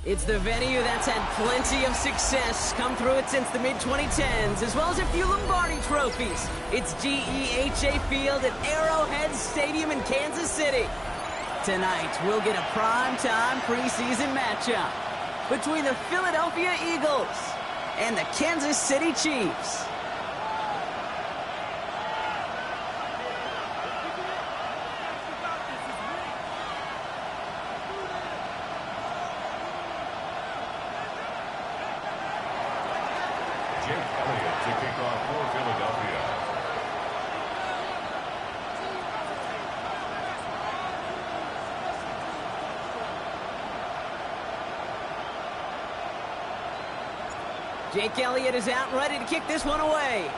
It's the venue that's had plenty of success come through it since the mid-2010s, as well as a few Lombardi trophies. It's GEHA Field at Arrowhead Stadium in Kansas City. Tonight, we'll get a prime-time preseason matchup between the Philadelphia Eagles and the Kansas City Chiefs. Jake Elliott is out and ready to kick this one away.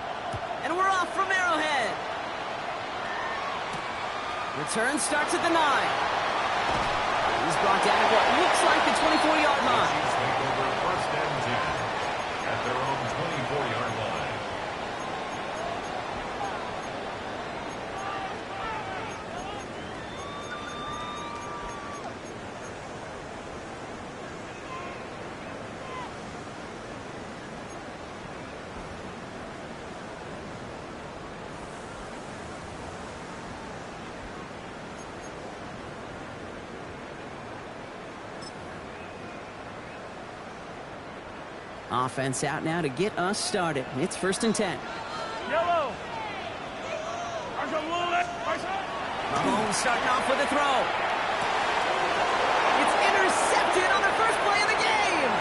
And we're off from Arrowhead. Return starts at the 9. He's brought down at what looks like the 24-yard line. Take over first and 10 at their own 24-yard line. Offense out now to get us started. It's first and 10. Yellow. Mahomes starting off with a throw. It's intercepted on the first play of the game.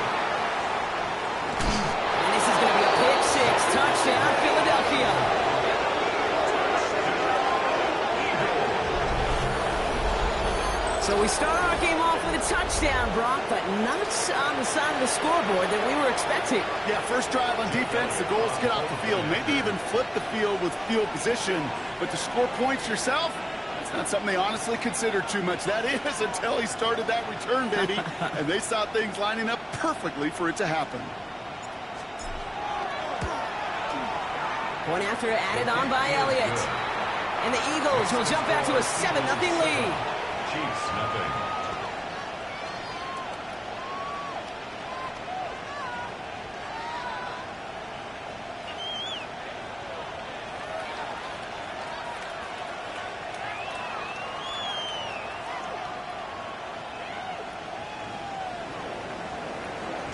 And this is going to be a pick six. Touchdown, Philadelphia. So we start our game off with a touchdown, Brock, but not on the side of the scoreboard that we were expecting. Yeah, first drive on defense, the goal is to get off the field, maybe even flip the field with field position. But to score points yourself, it's not something they honestly consider too much. That is until he started that return, baby. And they saw things lining up perfectly for it to happen. Point after added on by Elliott. And the Eagles will jump out to a 7-0 lead. Chiefs, nothing.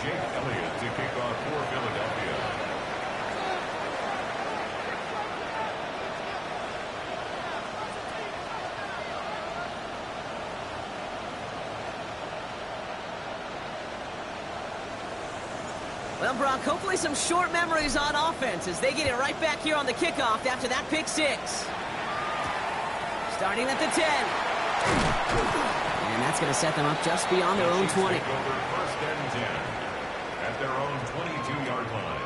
Jake Elliott to kick off for Philadelphia. Well, Brock, hopefully some short memories on offense as they get it right back here on the kickoff after that pick six. Starting at the 10. And that's going to set them up just beyond their own 20. Take over first and 10 at their own 22-yard line.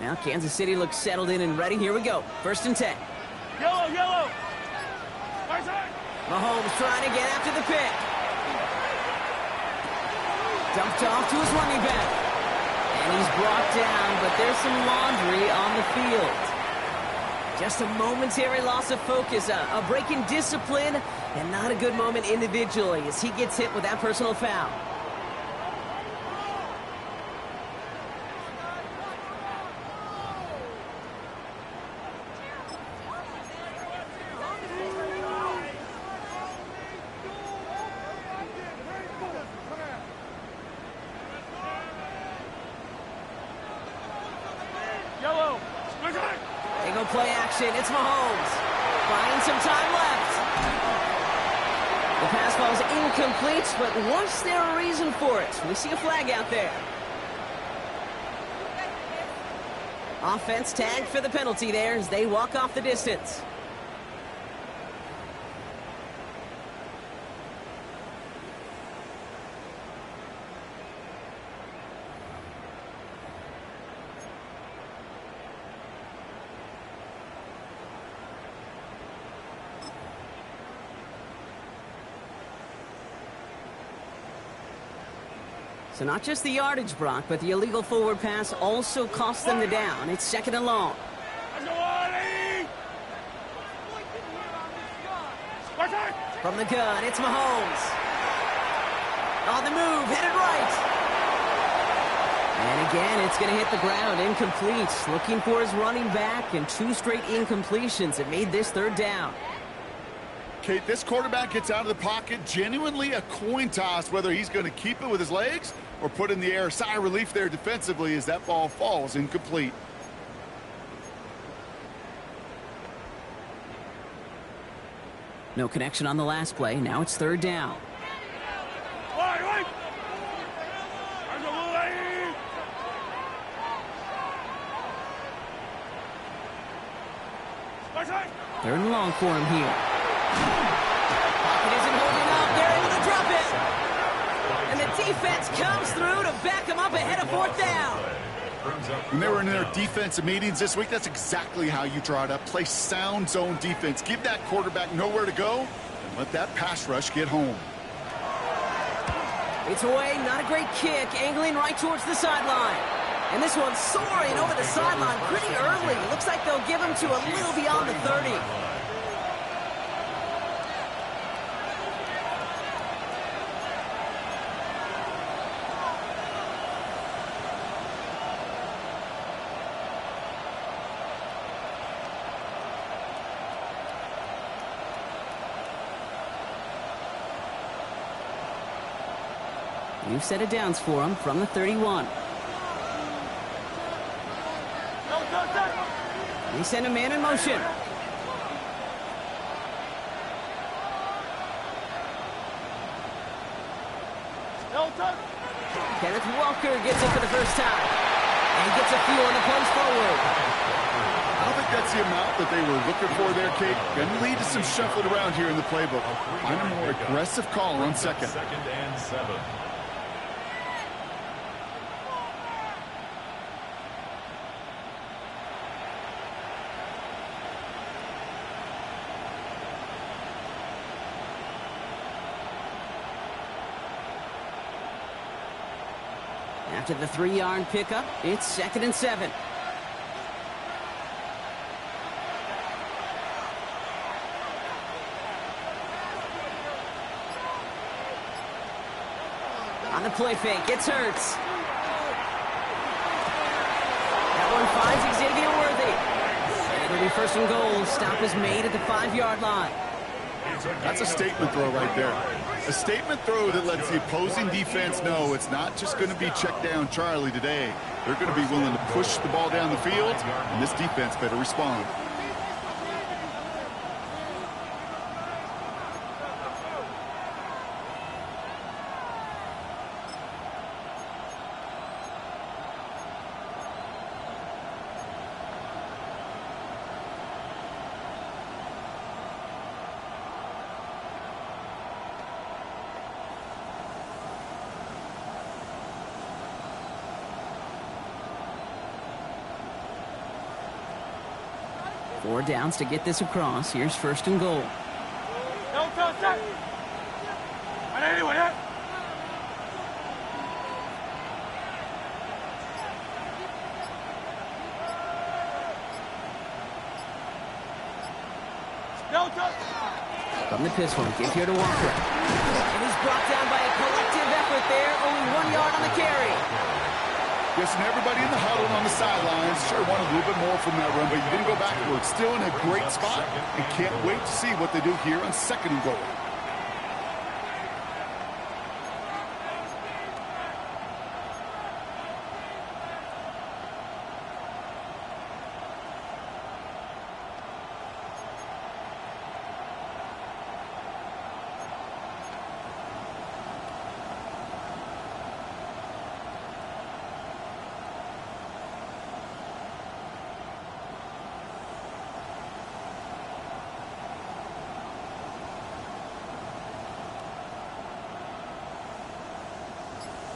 Now Kansas City looks settled in and ready. Here we go. First and 10. Yellow, yellow. Mahomes trying to get after the pick. Dumped off to his running back. And he's brought down, but there's some laundry on the field. Just a momentary loss of focus, a break in discipline, and not a good moment individually as he gets hit with that personal foul. Yellow. They go play action. It's Mahomes. Finding some time left. The pass ball's incomplete, but was there a reason for it? We see a flag out there. Offense tagged for the penalty there as they walk off the distance. So not just the yardage, Brock, but the illegal forward pass also cost them the down. It's second and long. From the gun, it's Mahomes. On the move, headed right. And again, it's going to hit the ground, incomplete. Looking for his running back, and 2 straight incompletions. It made this third down. Kate, this quarterback gets out of the pocket, genuinely a coin toss, whether he's going to keep it with his legs or put in the air. Sigh of relief there defensively as that ball falls incomplete. No connection on the last play. Now it's third down. Third and long for him here. Pocket isn't holding up. They're able to drop it. And the defense comes through to back him up ahead of fourth down. When they were in their defensive meetings this week, that's exactly how you draw it up. Play sound zone defense. Give that quarterback nowhere to go and let that pass rush get home. It's away. Not a great kick. Angling right towards the sideline. And this one's soaring over the sideline pretty early. Looks like they'll give him to a little beyond the 30. New set of downs for him from the 31. They send a man in motion. Kenneth Walker gets it for the first time. And he gets a few on the punch forward. I don't think that's the amount that they were looking for there, Kate. Going to lead to some shuffling around here in the playbook. Find a more aggressive call on second. Second and 7. After the 3-yard pickup, it's second and 7. On the play fake, it's Hurts. That one finds Xavier Worthy. It'll be first and goal. Stop is made at the 5-yard line. That's a statement throw right there. A statement throw that lets the opposing defense know it's not just going to be check down Charlie today. They're going to be willing to push the ball down the field, and this defense better respond. Four downs to get this across. Here's first and goal. From the pistol, give here to Walker. And he's brought down by a collective effort there. Only 1 yard on the carry. Yes, and everybody in the huddle and on the sidelines sure wanted a little bit more from that run, but you didn't go backwards. Still in a great spot, and can't wait to see what they do here on second and goal.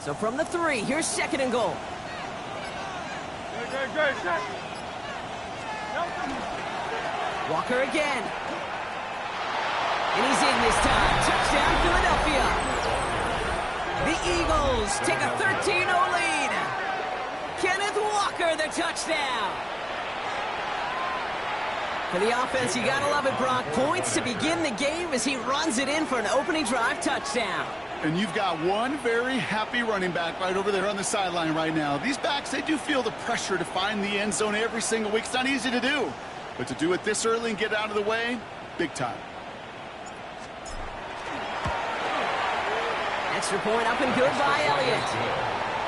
So from the 3, here's 2nd and goal. Good. Walker again. And he's in this time. Touchdown, Philadelphia. The Eagles take a 13-0 lead. Kenneth Walker, the touchdown. For the offense, you gotta love it, Brock. Points to begin the game as he runs it in for an opening drive touchdown. And you've got one very happy running back right over there on the sideline right now. These backs, they do feel the pressure to find the end zone every single week. It's not easy to do. But to do it this early and get out of the way, big time. Extra point up and good by Elliott.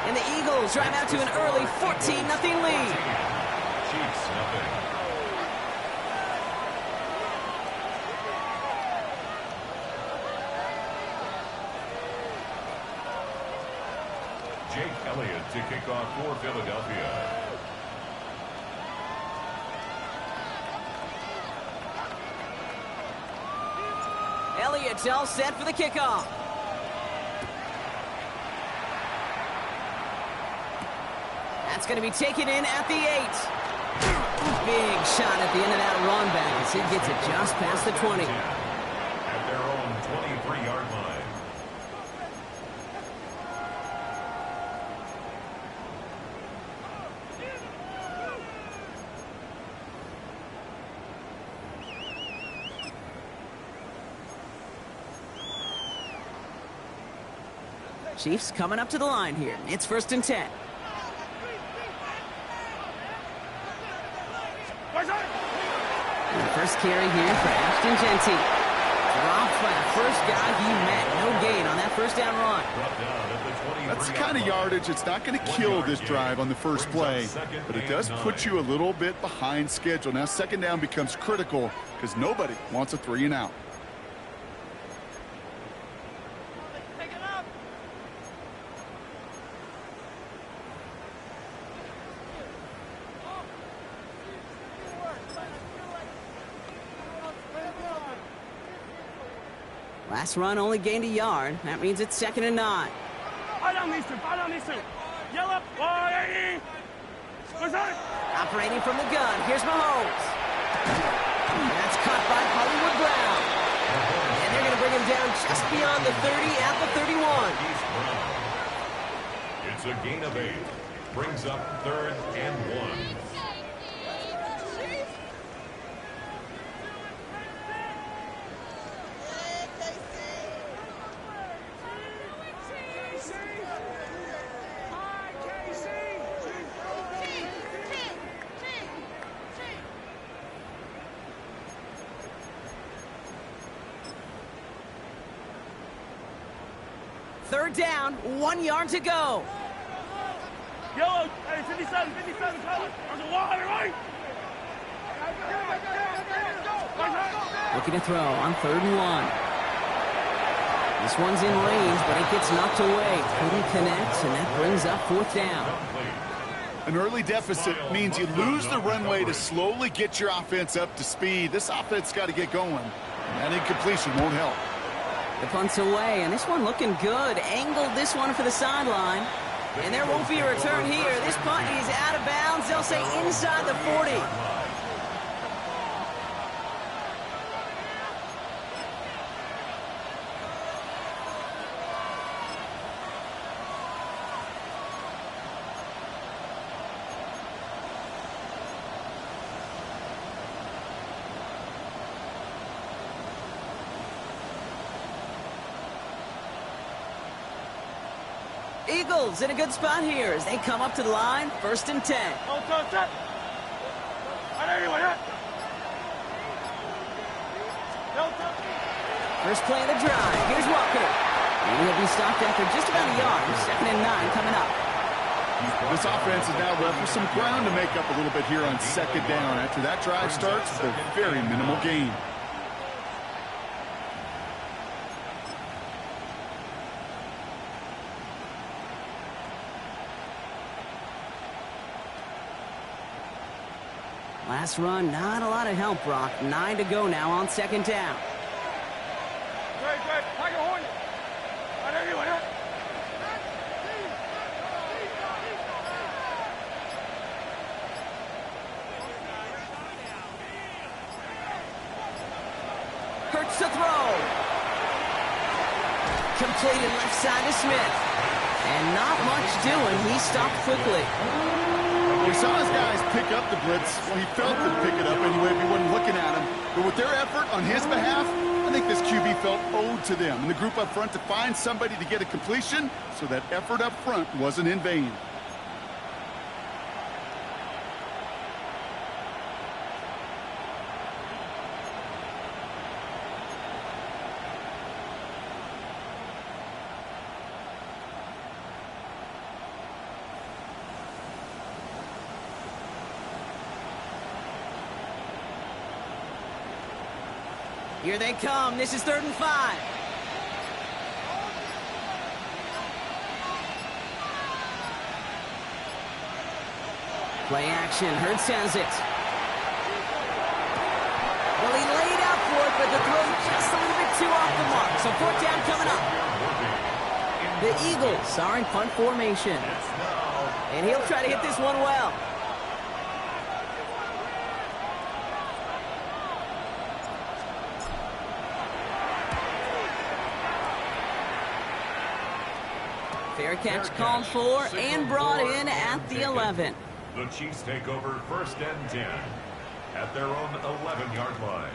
And the Eagles drive out to an early 14-0 lead. Chiefs nothing. Jake Elliott to kick off for Philadelphia. Elliott's all set for the kickoff. That's going to be taken in at the 8. Big shot at the end of that run back as he gets it just past the 20. At their own 23-yard line. Chiefs coming up to the line here. It's 1st and 10. And the first carry here for Ashton Genty. Dropped by the first guy he met. No gain on that first down run. That's the kind of yardage. It's not going to kill this drive on the first play, but it does put you a little bit behind schedule. Now 2nd down becomes critical because nobody wants a 3 and out. Last run only gained a yard. That means it's 2nd and 9. Fire down these two. Yellow. Operating from the gun. Here's Mahomes. That's caught by Hollywood Brown. And they're going to bring him down just beyond the 30 at the 31. It's a gain of 8. Brings up 3rd and 1. Third down, 1 yard to go. Yellow. Hey, 57, color. On the wall, right? Looking to throw on 3rd and 1. This one's in range, but it gets knocked away. Couldn't connect, and that brings up 4th down. An early deficit means you lose the runway to slowly get your offense up to speed. This offense got to get going, and that incompletion won't help. The punt's away, and this one looking good. Angled this one for the sideline. And there won't be a return here. This punt is out of bounds. They'll say inside the 40. Eagles in a good spot here as they come up to the line. 1st and 10. First play of the drive. Here's Walker. And he'll be stopped after just about a yard. 2nd and 9 coming up. This offense is now left with some ground to make up a little bit here on 2nd down. After that drive starts with a very minimal gain. Last run, not a lot of help, Brock. 9 to go now on 2nd down. Hurts to throw. Completed left side to Smith. And not much doing. He stopped quickly. We saw his guys pick up the blitz. Well, he felt them pick it up anyway if he wasn't looking at him. But with their effort on his behalf, I think this QB felt owed to them and the group up front to find somebody to get a completion, so that effort up front wasn't in vain. Here they come. This is 3rd and 5. Play action. Hurts has it. Well, he laid out for it, but the throw just a little bit too off the mark. So 4th down coming up. The Eagles are in punt formation. And he'll try to hit this one well. Fair catch called for and brought in at the 11. The Chiefs take over 1st and 10 at their own 11-yard line.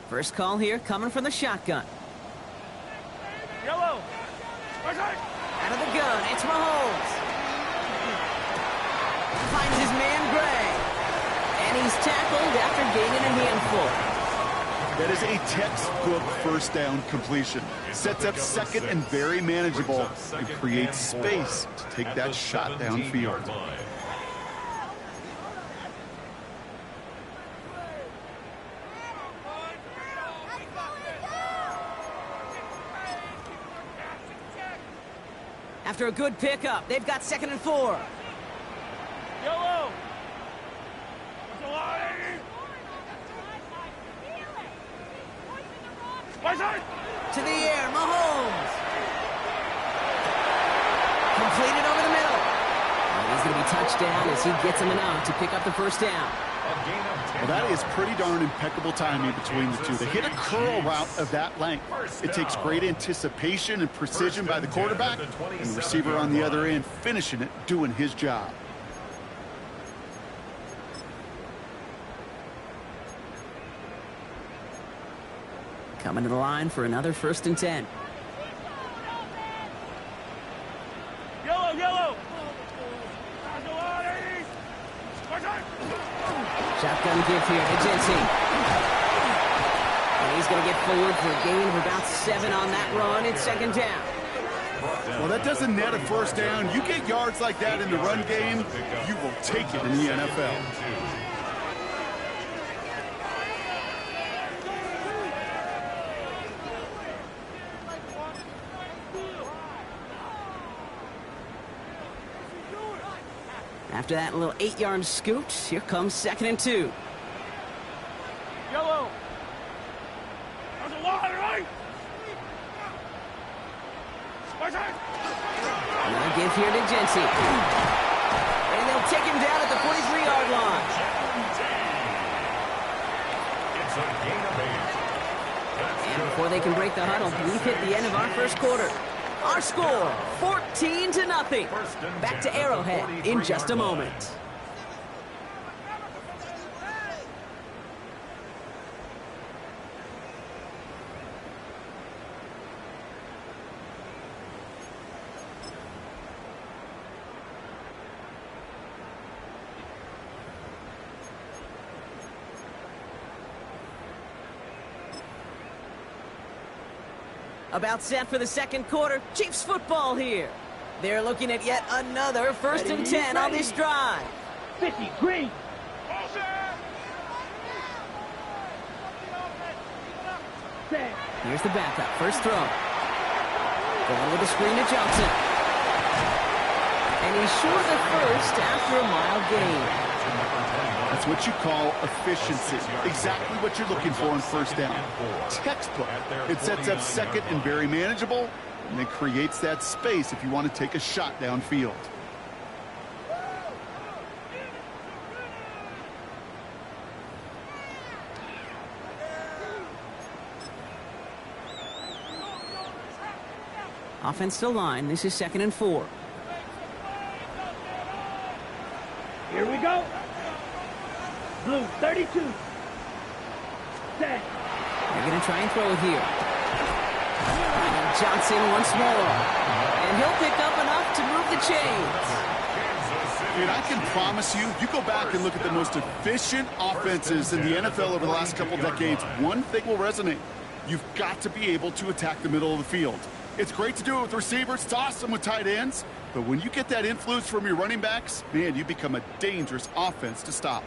First call here coming from the shotgun. Yellow. Out of the gun, it's Mahomes. Finds his man Gray. And he's tackled after gaining a handful. That is a textbook 1st down completion. Sets up 2nd and very manageable, and creates space to take that shot downfield. After a good pickup, they've got 2nd and 4. Yellow. To the air, Mahomes. Completed over the middle. And he's going to be touchdown as he gets him enough to pick up the 1st down. Well, that is pretty darn impeccable timing between the two. They hit a curl route of that length. It takes great anticipation and precision by the quarterback, and the receiver on the other end finishing it, doing his job. Coming to the line for another 1st and 10. Yellow. Shotgun give here to Jensen. And he's going to get forward for a gain of about 7 on that run. It's 2nd down. Well, that doesn't net a 1st down. You get yards like that in the run game, you will take it in the NFL. After that little 8-yard scoot, here comes 2nd and 2. Yellow. There's a lot, right? Another give here to Jensen. And they'll take him down at the 43-yard line. It's a gain of 8. And before they can break the huddle, we've hit the end of our 1st quarter. Our score, 14-0. Back to Arrowhead in just a moment. About set for the 2nd quarter. Chiefs football here. They're looking at yet another 1st and 10 on this drive. 50 green. Here's the backup. First throw. Going with a screen to Johnson. And he's short of the 1st after a mild gain. That's what you call efficiency. Exactly what you're looking for on 1st down. Textbook. It sets up 2nd and very manageable, and it creates that space if you want to take a shot downfield. Offensive line. This is 2nd and 4. Here we go. Blue, 32. Set. They're going to try and throw it here. And Johnson once more. And he'll pick up enough to move the chains. Dude, I can promise you, you go back and look at the most efficient offenses in the NFL over the last couple decades, one thing will resonate. You've got to be able to attack the middle of the field. It's great to do it with receivers. It's awesome with tight ends. But when you get that influence from your running backs, man, you become a dangerous offense to stop.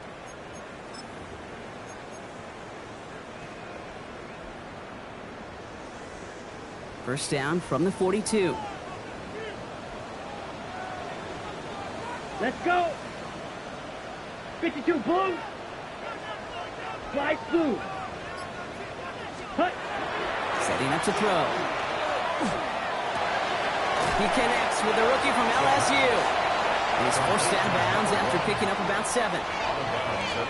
First down from the 42. Let's go. 52 blue. Slide blue. Hut. Setting up to throw. He connects with the rookie from LSU. He's forced out of bounds after picking up about 7.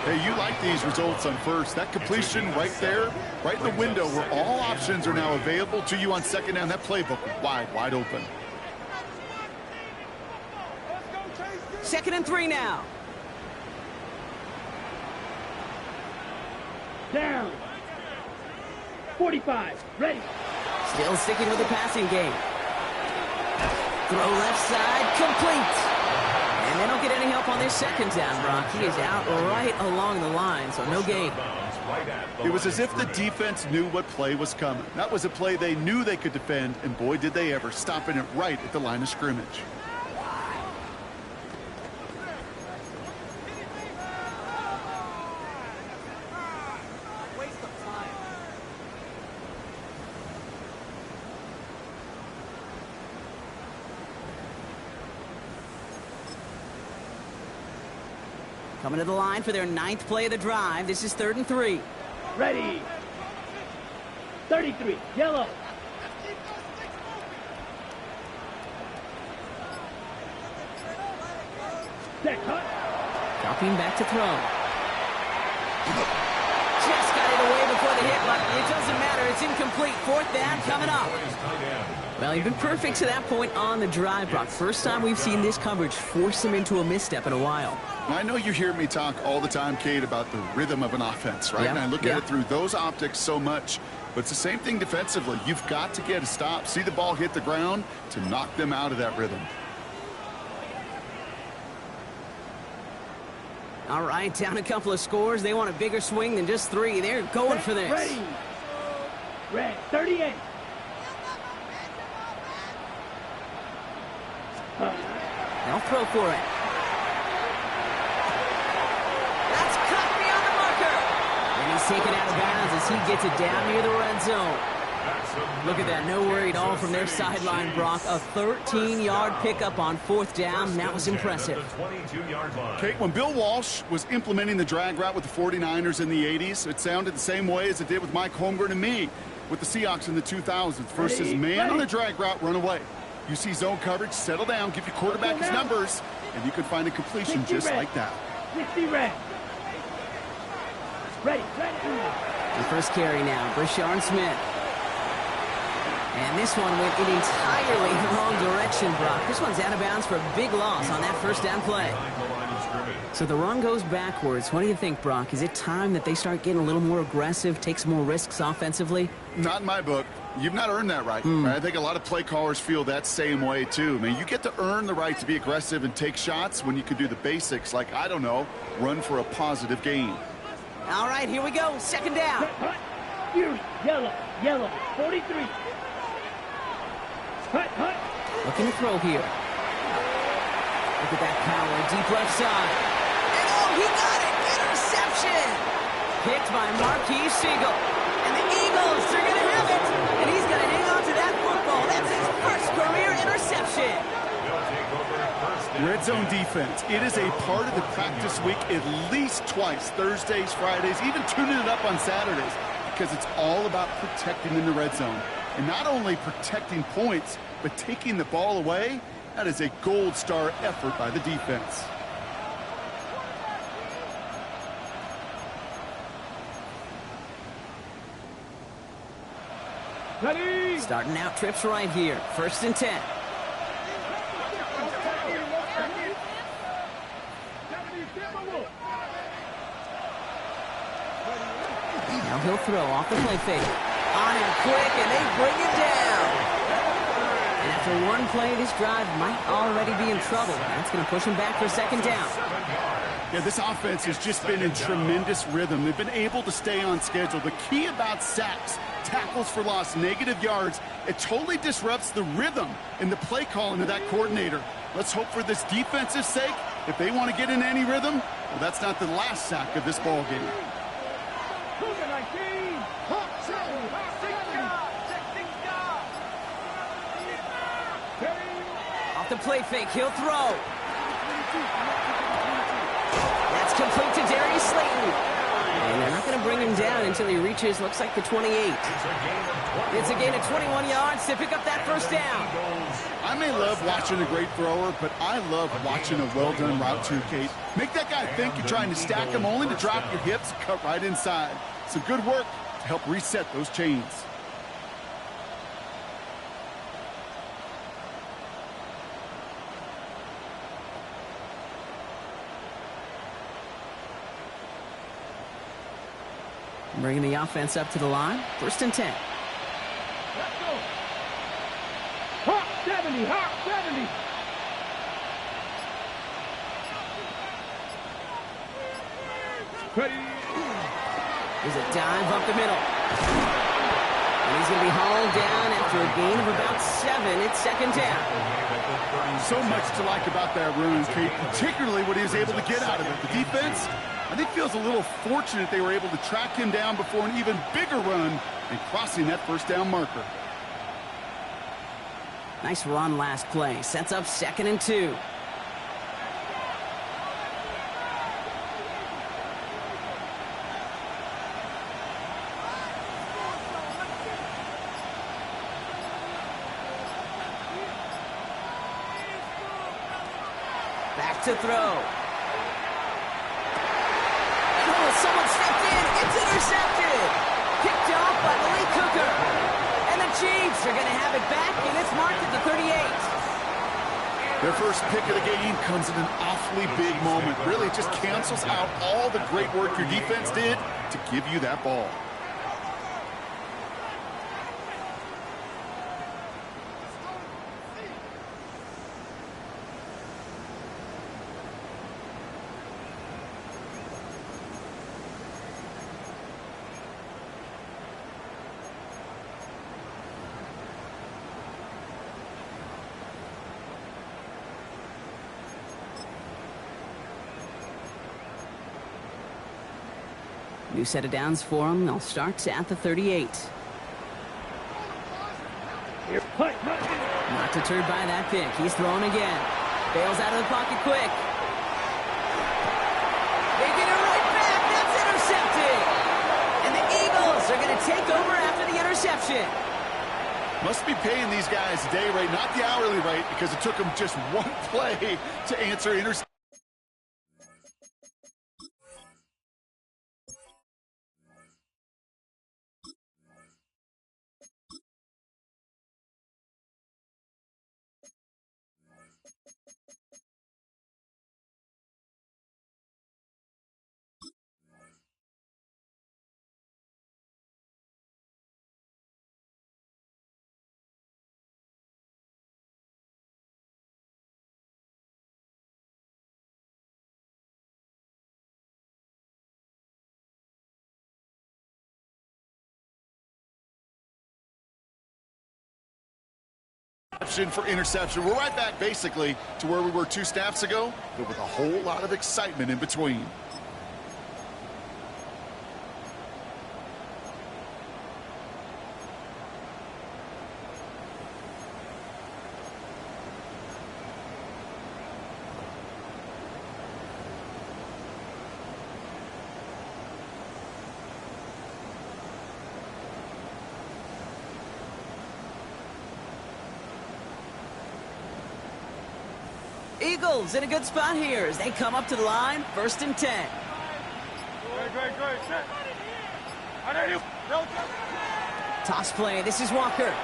Hey, you like these results on first. That completion right there, right in the window where all options are now available to you on 2nd down. That playbook wide open. 2nd and 3 now. Down. 45. Ready. Still sticking with the passing game. Throw left side, complete. And they don't get any help on this 2nd down, Brock. He is out right along the line, so no gain. It was as if the defense knew what play was coming. That was a play they knew they could defend, and boy, did they ever, stopping it right at the line of scrimmage. Coming to the line for their 9th play of the drive. This is 3rd and 3. Ready. 33. Yellow. Set cut. Dropping back to throw. Just got it away before the hit, but it doesn't matter. It's incomplete. 4th down coming up. Well, you've been perfect to that point on the drive, Brock. First time we've seen this coverage force them into a misstep in a while. I know you hear me talk all the time, Kate, about the rhythm of an offense, right? Yeah, And I look at it through those optics so much. But it's the same thing defensively. You've got to get a stop, see the ball hit the ground to knock them out of that rhythm. All right, down a couple of scores. They want a bigger swing than just 3. They're going for this. Ready. Red. 38. They'll throw for it. That's cut beyond the marker. And he's taken out of bounds as he gets it down near the red zone. Look at that. No worry at all from their sideline, Brock. A 13-yard pickup on 4th down. That was impressive. Kate, when Bill Walsh was implementing the drag route with the 49ers in the 80s, it sounded the same way as it did with Mike Holmgren and me with the Seahawks in the 2000s. Versus man on the drag route, run away. You see zone coverage, settle down, give your quarterback his numbers, and you can find a completion just like that. 60 red. Ready. The first carry now, Brashard Smith. And this one went in entirely the wrong direction, Brock. This one's out of bounds for a big loss on that 1st down play. So the run goes backwards. What do you think, Brock? Is it time that they start getting a little more aggressive, take some more risks offensively? Not in my book. You've not earned that right. I think a lot of play callers feel that same way, too. I mean, you get to earn the right to be aggressive and take shots when you can do the basics, like, I don't know, run for a positive gain. All right, here we go. 2nd down. Fury. Yellow. 43. Hut. Looking to throw here. Look at that power, deep left side. And oh, he got it! Interception! Picked by Marquise Siegel. And the Eagles are going to have it. And he's going to hang on to that football. That's his first career interception. Red zone defense. It is a part of the practice week at least twice, Thursdays, Fridays, even tuning it up on Saturdays, because it's all about protecting in the red zone. And not only protecting points, but taking the ball away, that is a gold star effort by the defense. Ready? Starting out trips right here. 1st and 10. Now he'll throw off the play fake. On him quick, and they bring him down. And after one play, this drive might already be in trouble. That's going to push him back for 2nd down. Yeah, this offense has just been in tremendous rhythm. They've been able to stay on schedule. The key about sacks, tackles for loss, negative yards, it totally disrupts the rhythm and the play calling of that coordinator. Let's hope for this defensive sake, if they want to get in any rhythm, well, that's not the last sack of this ball game. Off the play fake, he'll throw. That's complete to Darius Slayton. And they're not going to bring him down until he reaches, looks like, the 28. It's a gain of 21 yards to pick up that 1st down. I may love watching a great thrower, but I love watching a well-done route too, Kate. Make that guy think you're trying to stack him only to drop your hips, cut right inside. Some good work to help reset those chains. Bringing the offense up to the line. 1st and 10. Let's go. Hot 70, hot 70. Ready? There's a dive up the middle. And he's going to be hauled down after a gain of about 7. It's 2nd down. So much to like about that run, Kate, particularly what he was able to get out of it. The defense, I think, feels a little fortunate they were able to track him down before an even bigger run and crossing that 1st down marker. Nice run last play. Sets up 2nd and 2. Back to throw. Someone stepped in. It's intercepted. Picked off by Malik Cooker. And the Chiefs are going to have it back, and it's marked at the 38. Their first pick of the game comes at an awfully big moment. Really, it just cancels out all the great work your defense did to give you that ball. New set of downs for him. They'll start at the 38. Not deterred by that pick. He's throwing again. Bails out of the pocket quick. They get it right back. That's intercepted. And the Eagles are going to take over after the interception. Must be paying these guys a day rate, not the hourly rate, because it took them just one play to answer interception. For interception. We're right back basically to where we were 2 snaps ago, but with a whole lot of excitement in between. Eagles in a good spot here as they come up to the line, 1st and 10. Toss play, this is Walker. And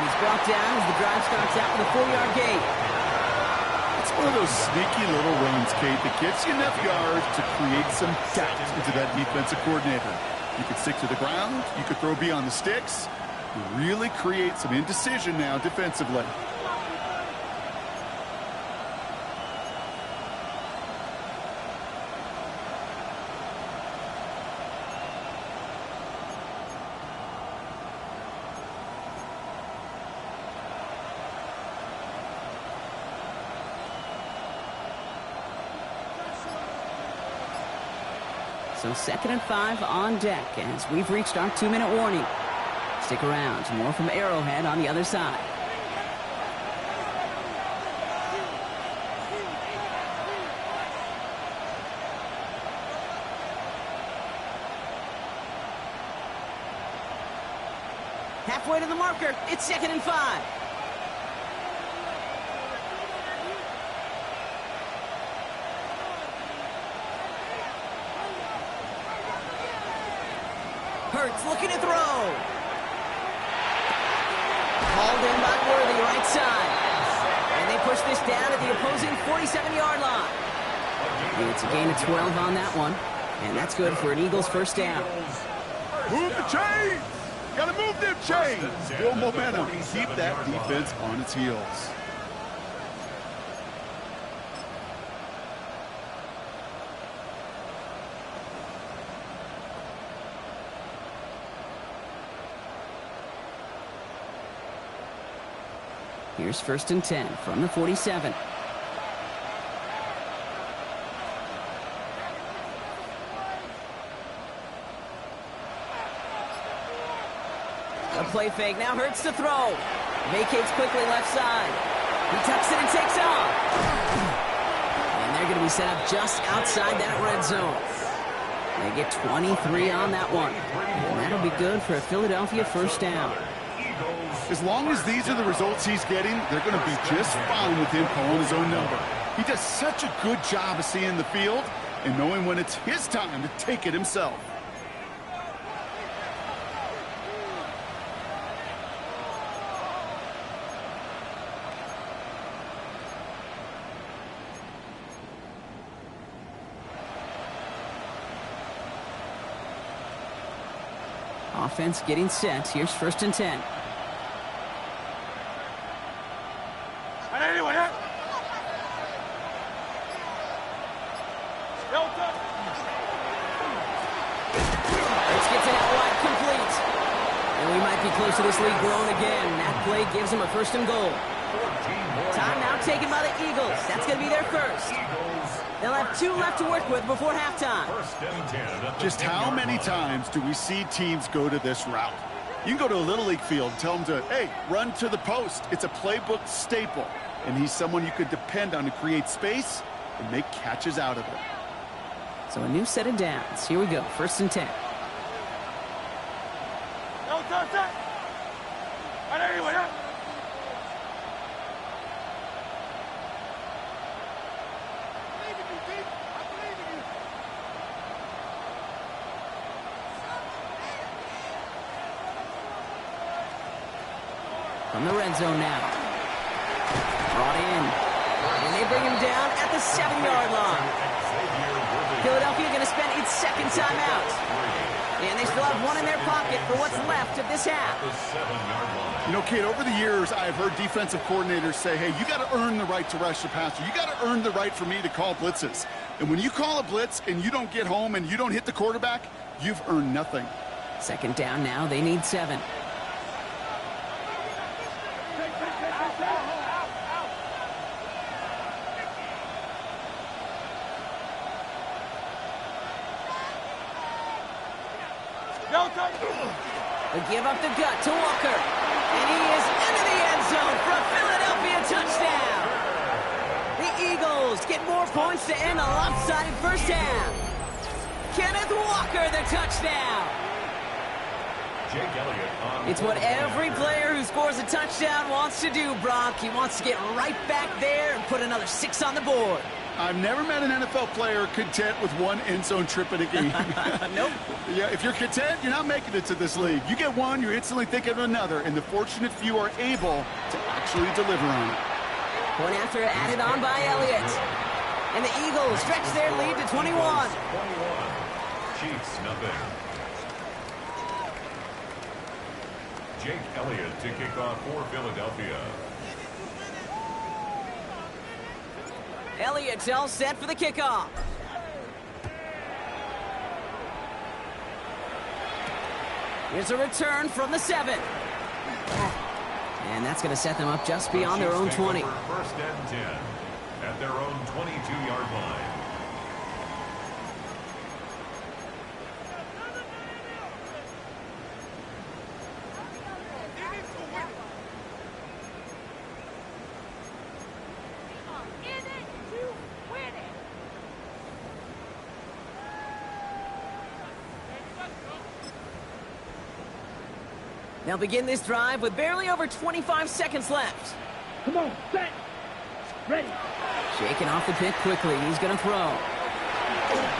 he's brought down as the drive starts out with a 4-yard gain. It's one of those sneaky little runs, Kate, that gets you enough yards to create some doubt into that defensive coordinator. You could stick to the ground, you could throw beyond the sticks. You really create some indecision now defensively. So 2nd and 5 on deck as we've reached our 2-minute warning. Stick around, more from Arrowhead on the other side. Halfway to the marker, it's 2nd and 5. Hurts looking to throw. Hauled in by Worthy, right side. And they push this down at the opposing 47-yard line. And it's a gain of 12 on that one. And that's good for an Eagles 1st down. Move the chains! Gotta move them chains! Build momentum. Keep that defense on its heels. Here's 1st and 10 from the 47. A play fake, now Hurts to throw. Vacates quickly left side. He tucks it and takes off. And they're going to be set up just outside that red zone. They get 23 on that one. And that'll be good for a Philadelphia 1st down. As long as these are the results he's getting, they're going to be just fine with him calling his own number. He does such a good job of seeing the field and knowing when it's his time to take it himself. Offense getting set. Here's 1st and 10. Close to this lead growing again. That play gives him a 1st and goal. Time now taken by the Eagles. That's going to be their first. They'll have 2 left to work with before halftime. Just how many times do we see teams go to this route? You can go to a Little League field and tell them to, hey, run to the post. It's a playbook staple. And he's someone you could depend on to create space and make catches out of it. So a new set of downs. Here we go. 1st and 10. From the red zone now. Brought in. And they bring him down at the 7-yard line. Philadelphia going to spend its 2nd timeout. And they still have 1 in their pocket for what's left of this half. You know, Kate, over the years, I've heard defensive coordinators say, hey, you got to earn the right to rush the passer. You got to earn the right for me to call blitzes. And when you call a blitz and you don't get home and you don't hit the quarterback, you've earned nothing. 2nd down now. They need 7. They give up the gut to Walker. And he is into the end zone for a Philadelphia touchdown. The Eagles get more points to end a lopsided 1st half. Kenneth Walker, the touchdown. Jake Elliott on It's what every player who scores a touchdown wants to do, Brock. He wants to get right back there and put another 6 on the board. I've never met an NFL player content with one end zone trip in a game. Nope. Yeah, if you're content, you're not making it to this league. You get one, you're instantly thinking of another, and the fortunate few are able to actually deliver on it. Point after added on by Elliott. And the Eagles stretch their lead to 21. 21. Chiefs, nothing. Jake Elliott to kick off for Philadelphia. Elliott all set for the kickoff. Here's a return from the 7. And that's going to set them up just beyond their own 20. First and 10 at their own 22-yard line. They'll begin this drive with barely over 25 seconds left. Come on, set. Ready. Shaking off the pick quickly. He's going to throw.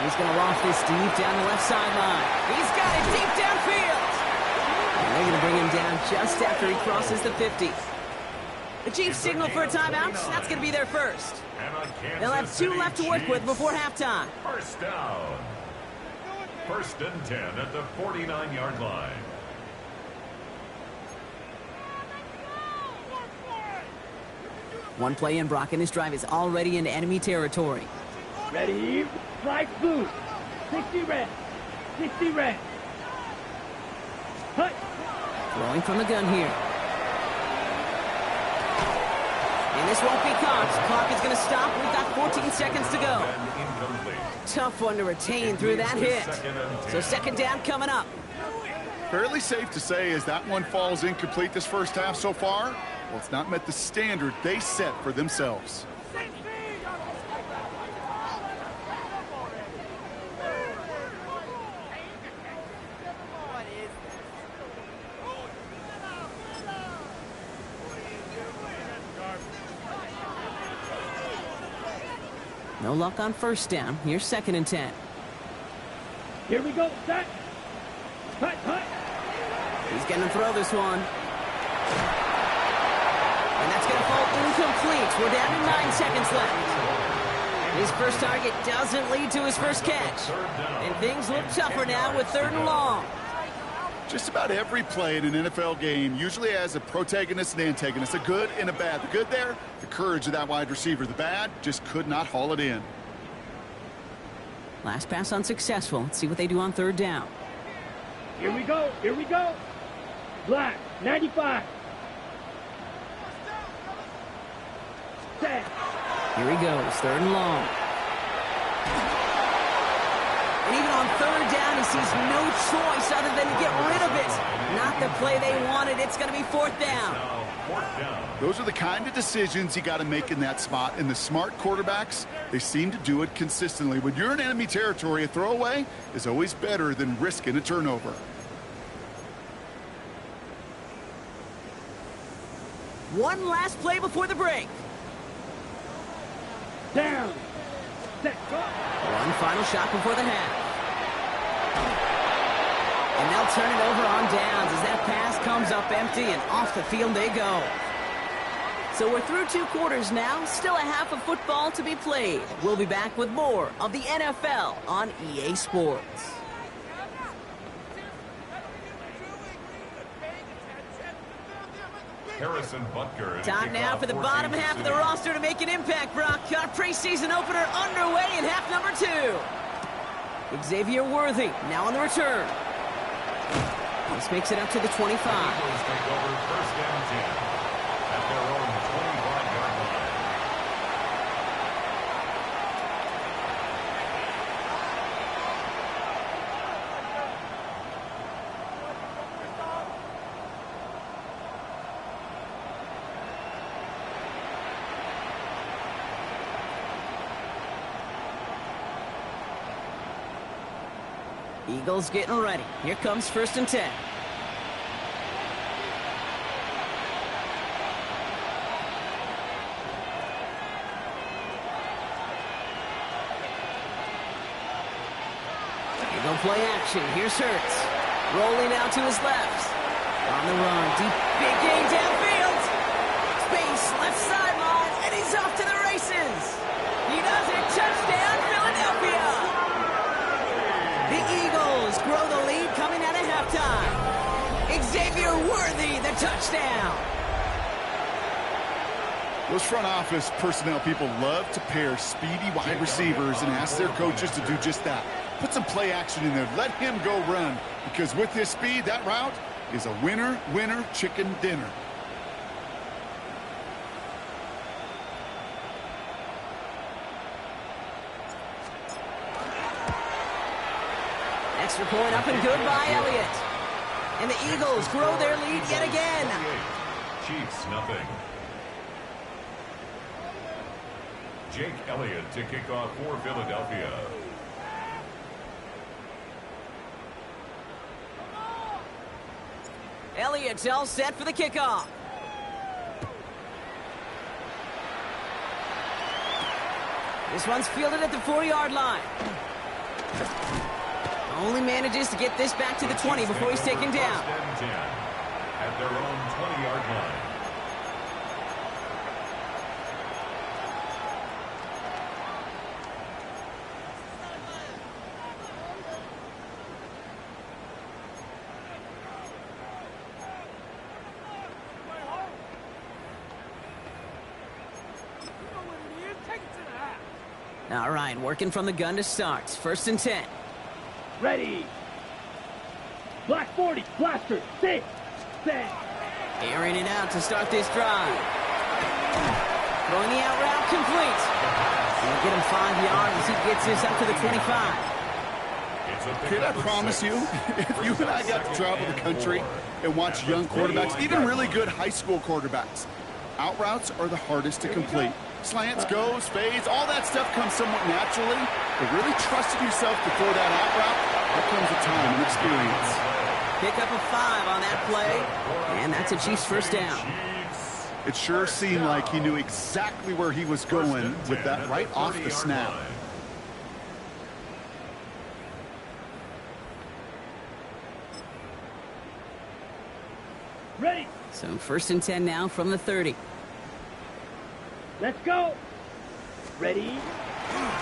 He's going to loft this deep down the left sideline. He's got it deep downfield. And they're going to bring him down just after he crosses the 50. The Chiefs signal for a timeout. That's going to be their first. They'll have 2 left to work with before halftime. First down. First and 10 at the 49-yard line. One play in, Brock, and this drive is already into enemy territory. Ready. Flight blue. 60 red. 60 red. Hut. Throwing from the gun here. And this won't be caught. Clock is going to stop. We've got 14 seconds to go. Tough one to retain through that hit. So second down coming up. Fairly safe to say as that one falls incomplete this first half so far. Well, it's not met the standard they set for themselves. No luck on first down. Here's second and 10. Here we go. Set. Hut, hut. He's going to throw this one. And that's going to fall incomplete. We're down to 9 seconds left. His first target doesn't lead to his first catch. And things look tougher now with 3rd and long. Just about every play in an NFL game usually has a protagonist and antagonist, a good and a bad. The good there, the courage of that wide receiver. The bad, just could not haul it in. Last pass unsuccessful. Let's see what they do on 3rd down. Here we go. Here we go. Black. 95. Set. Here he goes. 3rd and long. And even on 3rd down, he sees no choice other than to get rid of it. Not the play they wanted. It's going to be 4th down. Those are the kind of decisions you got to make in that spot. And the smart quarterbacks, they seem to do it consistently. When you're in enemy territory, a throwaway is always better than risking a turnover. One last play before the break. Down. Set. Go. One final shot before the half. And they'll turn it over on downs as that pass comes up empty and off the field they go. So we're through 2 quarters now. Still a half of football to be played. We'll be back with more of the NFL on EA Sports. Harrison Butker. Time now for the bottom half of the roster to make an impact, Brock. Our preseason opener underway in half number 2. Xavier Worthy now on the return. This makes it up to the 25. Eagles take over first and 10 at their own 25-yard line. Eagles getting ready. Here comes first and 10. play action. Here's Hurts. Rolling out to his left. On the run. Deep, big game downfield. Space, left sideline, and he's off to the races. He does it. Touchdown, Philadelphia. The Eagles grow the lead coming out of halftime. Xavier Worthy, the touchdown. Those front office personnel people love to pair speedy wide receivers and ask their coaches to do just that. Put some play action in there. Let him go run. Because with his speed, that route is a winner, winner, chicken dinner. Extra point up and good by Elliott. And the Eagles grow their lead yet again. Chiefs, nothing. Jake Elliott to kick off for Philadelphia. Elliott's all set for the kickoff. This one's fielded at the 4-yard line. Only manages to get this back to the 20 before he's taken down. At their own 20-yard line. All right, working from the gun to start. 1st and 10. Ready. Black 40, blaster, 6, set. Airing it out to start this drive. Throwing the out route complete. He'll get him 5 yards as he gets this up to the 25. Kid, I promise you, if you and I got to travel the country and watch young quarterbacks, even really good high school quarterbacks, out routes are the hardest to complete. Slants, goes, fades, all that stuff comes somewhat naturally. But really trusting yourself to throw that out route, that comes with time and experience. Pick up a 5 on that play, and that's a Chiefs first down. It sure seemed like he knew exactly where he was going with that right off the snap. Ready. So 1st and 10 now from the 30. Let's go. Ready.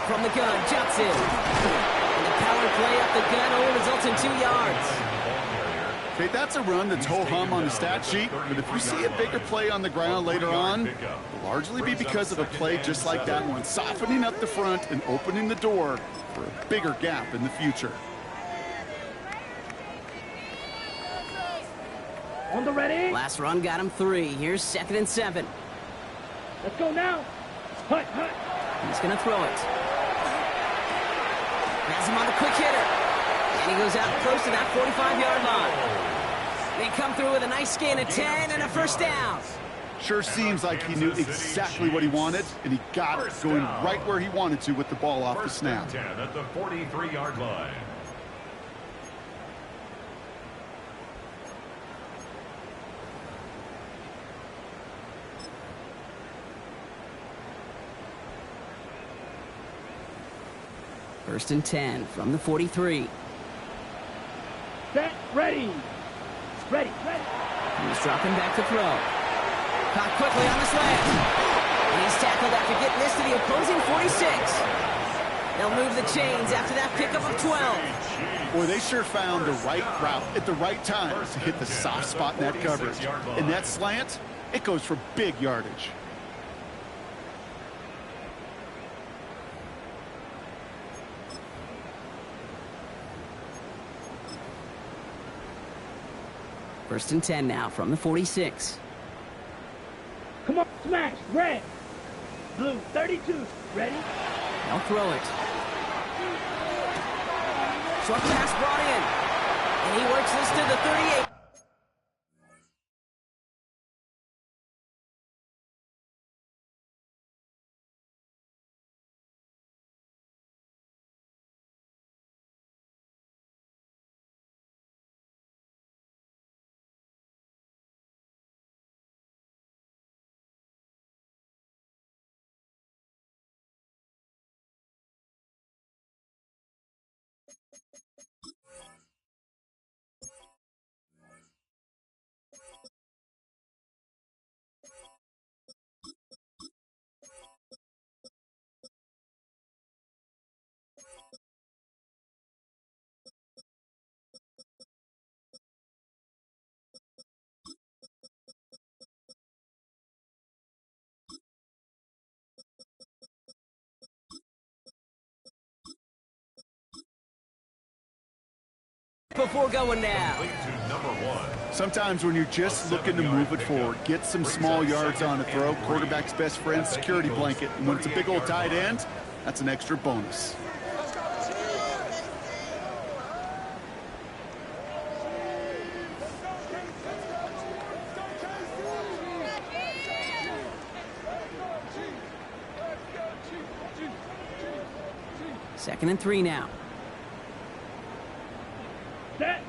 From the gun, jumps in. And the power play up the gun only results in 2 yards. Okay, that's a run that's ho-hum on the stat sheet, but if you see a bigger play on the ground later on, it'll largely be because of a play just like that one, softening up the front and opening the door for a bigger gap in the future. On the ready. Last run got him 3. Here's 2nd and 7. Let's go now. Hut, hut. He's going to throw it. Has him on a quick hitter. And he goes out close to that 45-yard line. They come through with a nice gain of 10 and a first down. Sure seems like he knew exactly what he wanted, and he got it going right where he wanted to with the ball off the snap. 10 at the 43-yard line. First and 10 from the 43. Set, ready. Ready, ready. He's dropping back to throw. Caught quickly on the slant. And he's tackled after getting this to the opposing 46. They'll move the chains after that pickup of 12. Boy, they sure found the right route at the right time to hit the soft spot in that coverage. And that slant, it goes for big yardage. First and 10 now from the 46. Come on, smash, red. Blue, 32, ready? They'll throw it. Short pass brought in. And he works this to the 38. before going now. Complete to number 1. Sometimes when you're just looking to move it forward, get some small yards on a throw, quarterback's best friend, security blanket. And when it's a big old tight end, that's an extra bonus. Second and 3 now. Set.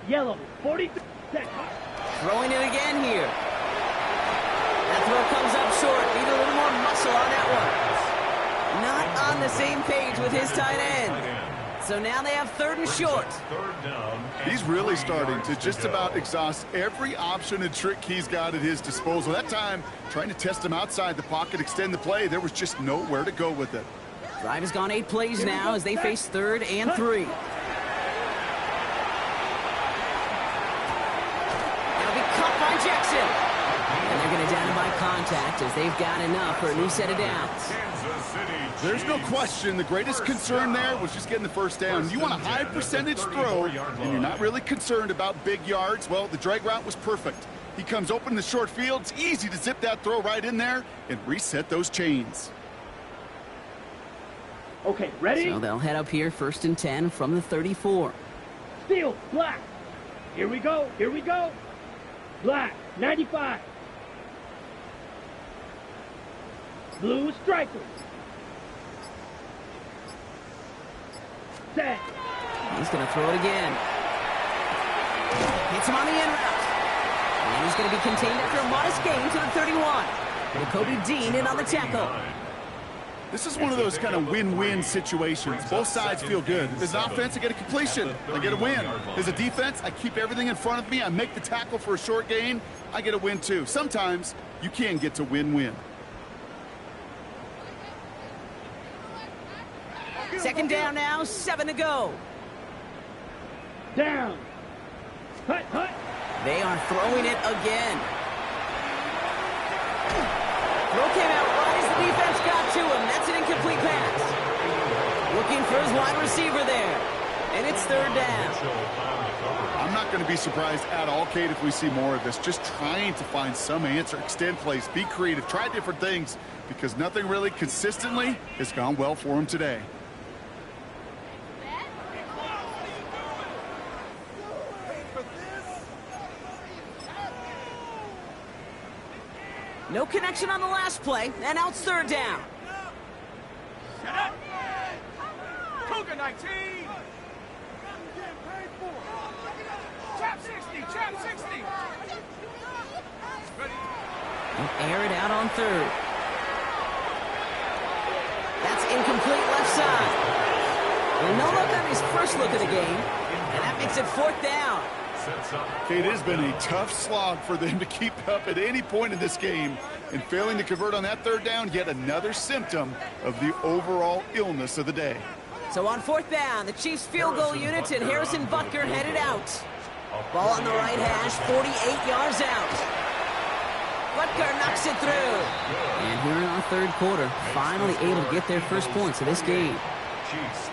Yellow, 43. Set. Throwing it again here. That throw comes up short. Need a little more muscle on that one. Not on the same page with his tight end. So now they have 3rd and short. Third down. He's really starting to just about exhaust every option and trick he's got at his disposal. That time, trying to test him outside the pocket, extend the play, there was just nowhere to go with it. Drive has gone 8 plays now as they face 3rd and 3. That'll be caught by Jackson. And they're going to down him by contact as they've got enough for a new set of downs. There's no question the greatest concern there was just getting the first down. You want a high percentage throw, and you're not really concerned about big yards. Well, the drag route was perfect. He comes open in the short field. It's easy to zip that throw right in there and reset those chains. Okay, ready? So they'll head up here 1st and 10 from the 34. Steel, black. Here we go, here we go. Black, 95. Blue strikers. Set. He's going to throw it again. Hits him on the in route. And he's going to be contained after a modest gain to the 31. And Kobe Dean in on the tackle. This is one of those kind of win-win situations. Both sides feel good. As an offense, I get a completion. I get a win. As a defense, I keep everything in front of me. I make the tackle for a short gain. I get a win, too. Sometimes you can get to win-win. Second down now, 7 to go. Down. Hut, hut. They are throwing it again. Throw came out right as the defense got to him. That's an incomplete pass. Looking for his wide receiver there. And it's 3rd down. I'm not going to be surprised at all, Kate, if we see more of this. Just trying to find some answer, extend plays, be creative, try different things, because nothing really consistently has gone well for him today. No connection on the last play, and now it's 3rd down. Cougar 19. Trap 60, trap 60. And air it out on 3rd. That's incomplete left side. And no look on his first look of the game, and that makes it 4th down. Kate, it has been a tough slog for them to keep up at any point in this game, and failing to convert on that 3rd down, yet another symptom of the overall illness of the day. So on 4th down, the Chiefs field goal unit and Harrison Butker headed out. Ball on the right hash, 48 yards out. Butker knocks it through. And here in our 3rd quarter, finally able to get their first points of this game.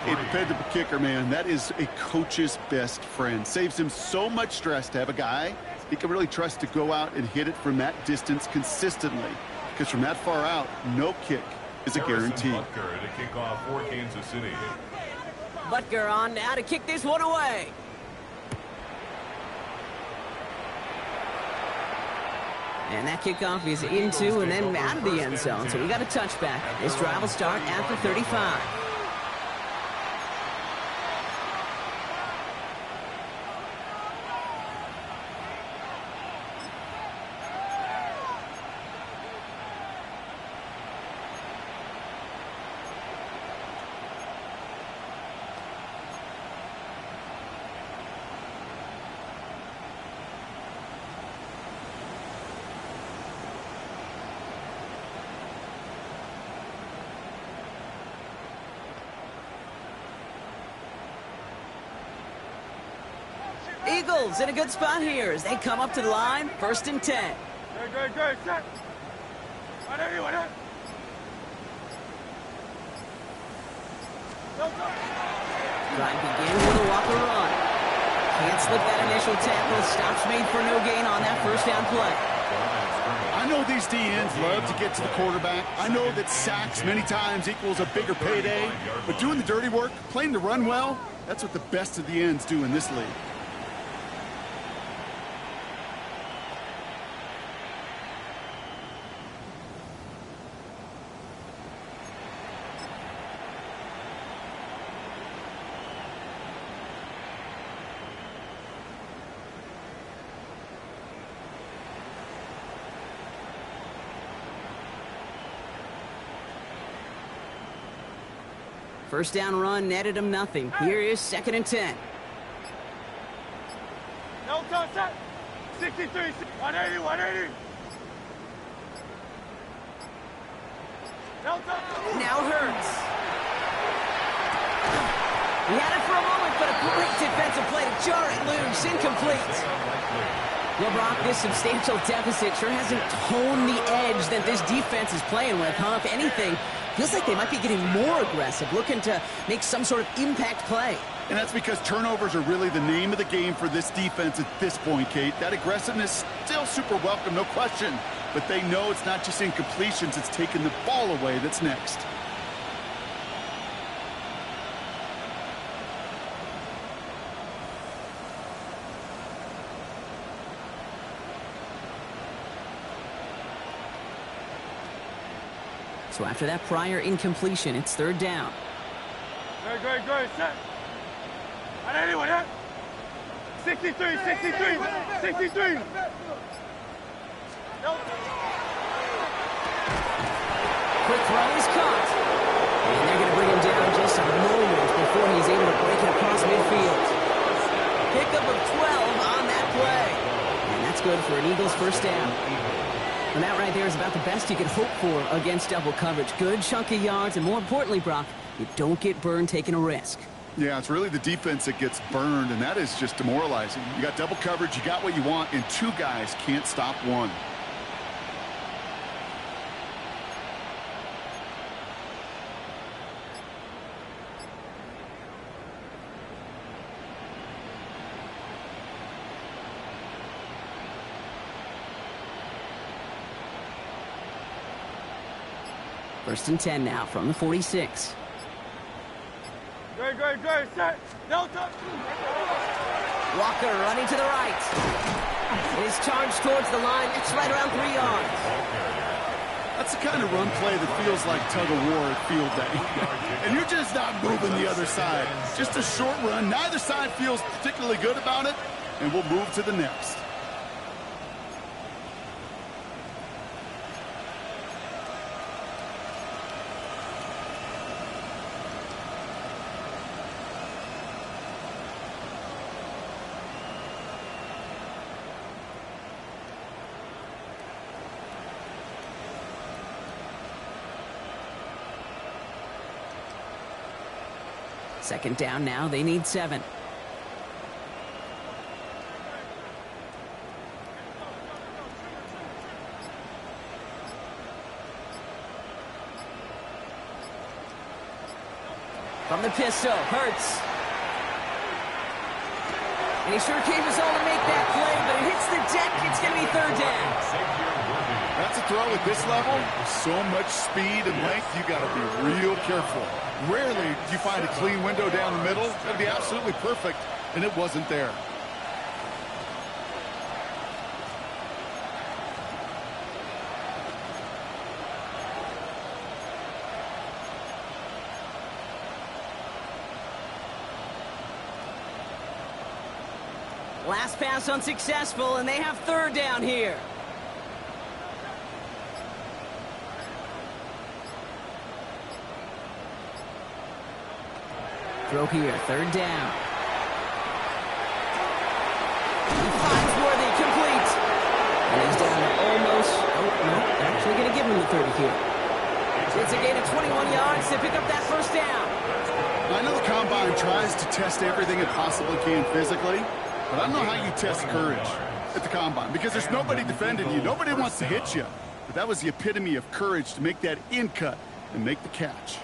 A dependable kicker, man. That is a coach's best friend. Saves him so much stress to have a guy he can really trust to go out and hit it from that distance consistently. Because from that far out, no kick is a guarantee. Butker to kick off for Kansas City. Butker on now to kick this one away. And that kickoff is into and then out of the end zone. So we got a touchback. This drive will start after 35. Eagles in a good spot here as they come up to the line, 1st and 10. Good, set. Drive begins with a walk around. slip that initial tackle. Stops made for no gain on that first down play. I know these DNs love to get to the quarterback. I know that sacks many times equals a bigger payday. But doing the dirty work, playing the run well, that's what the best of the ends do in this league. First down run netted him nothing. Here is 2nd and 10. No touch. 63, 180, 180. No touch. Now Hurts. He had it for a moment, but a great defensive play to jar it loose. Incomplete. Well, Brock, this substantial deficit sure hasn't honed the edge that this defense is playing with, huh? If anything, feels like they might be getting more aggressive, looking to make some sort of impact play. And that's because turnovers are really the name of the game for this defense at this point, Kate. That aggressiveness still super welcome, no question. But they know it's not just incompletions, it's taking the ball away that's next. So after that prior incompletion, it's 3rd down. Great. Set. 180, 180. 63. No. Quick throw is caught. And they're going to bring him down just a moment before he's able to break it across midfield. Pickup of 12 on that play. And that's good for an Eagles first down. And that right there is about the best you could hope for against double coverage. Good chunk of yards, and more importantly, Brock, you don't get burned taking a risk. Yeah, it's really the defense that gets burned, and that is just demoralizing. You got double coverage, you got what you want, and 2 guys can't stop one. First and 10 now from the 46. Great. Set. No touch. Walker running to the right. His charge towards the line. It's right around 3 yards. That's the kind of run play that feels like tug-of-war at field day. And you're just not moving the other side. Just a short run. Neither side feels particularly good about it, and we'll move to the next. Second down now, they need 7. From the pistol, Hurts. And he sure came his all to make that play, but it hits the deck. It's going to be 3rd down. That's a throw at this level. So much speed and length, you got to be real careful. Rarely do you find a clean window down the middle. It's going to be absolutely perfect, and it wasn't there. Last pass unsuccessful, and they have 3rd down here. Throw here, 3rd down. He finds Worthy, complete. And he's down to almost, no, actually going to give him the 30 here. It's a gain of 21 yards to pick up that first down. I know the Combine tries to test everything it possibly can physically, but I don't know how you test courage at the Combine, because there's nobody defending you. Nobody wants to hit you. But that was the epitome of courage to make that in cut and make the catch.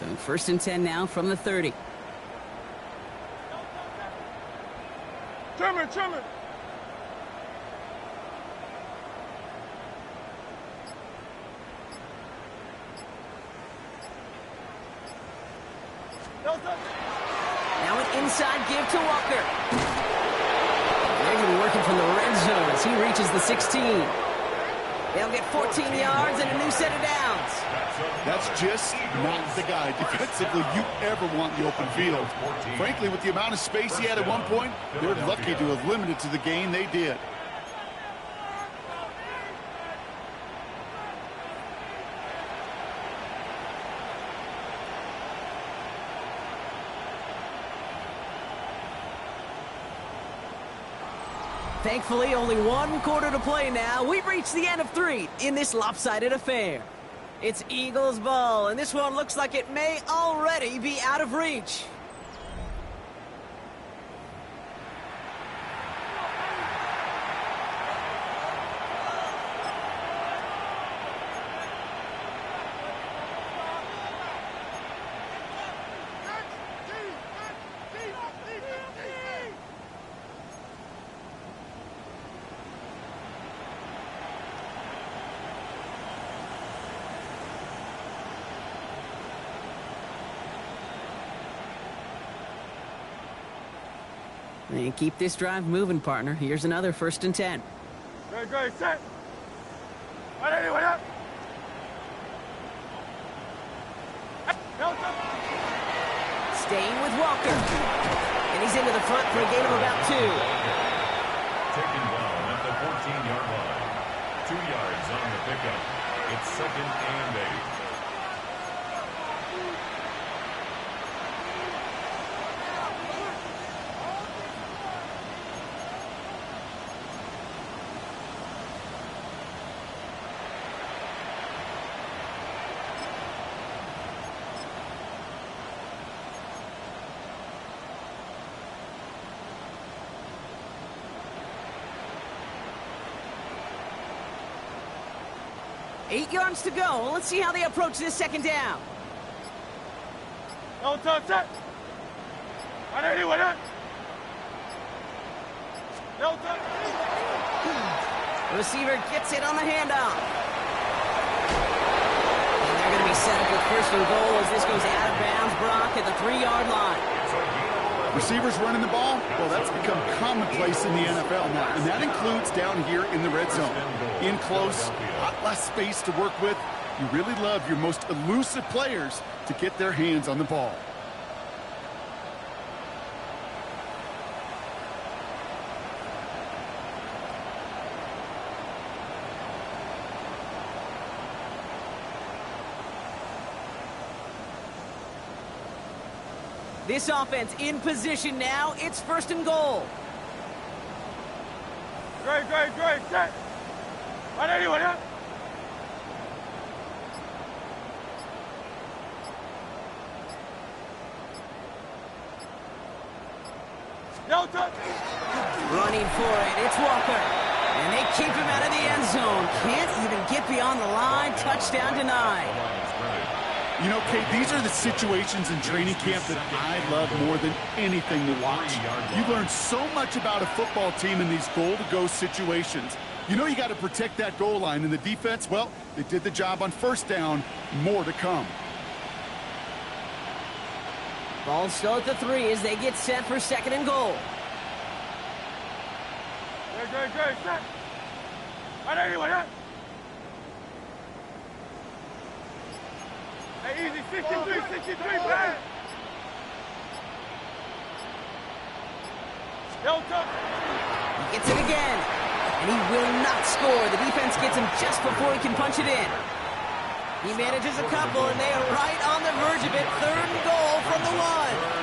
So 1st and 10 now from the 30. Trimmer. Now an inside give to Walker. They're going to be working from the red zone as he reaches the 16. They'll get 14 yards and a new set of downs. That's just not the guy defensively you ever want in the open field. Frankly, with the amount of space he had at one point, they're lucky to have limited to the gain they did. Thankfully, only 1 quarter to play now. We've reached the end of 3 in this lopsided affair. It's Eagles ball, and this one looks like it may already be out of reach. And keep this drive moving, partner. Here's another 1st and 10. Great, set. Right up. Staying with Walker. And he's into the front for a gain of about 2. Taken down at the 14-yard line. 2 yards on the pickup. It's 2nd and 8. Eight yards to go. Let's see how they approach this 2nd down. No touch, set. No touch. Receiver gets it on the handoff. And they're going to be set up with 1st and goal as this goes out of bounds. Brock at the 3-yard line. Receivers running the ball, well, that's become commonplace in the NFL now, and that includes down here in the red zone. In close, a lot less space to work with. You really love your most elusive players to get their hands on the ball. This offense in position now. It's 1st and goal. Great, set. Right. No touch. Running for it. It's Walker. And they keep him out of the end zone. Can't even get beyond the line. Touchdown denied. You know, Kate, these are the situations in training camp that I love more than anything to watch. You learn so much about a football team in these goal-to-go situations. You know you got to protect that goal line, and the defense, well, they did the job on 1st down. More to come. Ball still at the 3 as they get set for 2nd and goal. Great, set. Right. Hey, easy, 63, man. No touch. He gets it again, and he will not score. The defense gets him just before he can punch it in. He manages a couple, and they are right on the verge of it. 3rd and goal from the 1.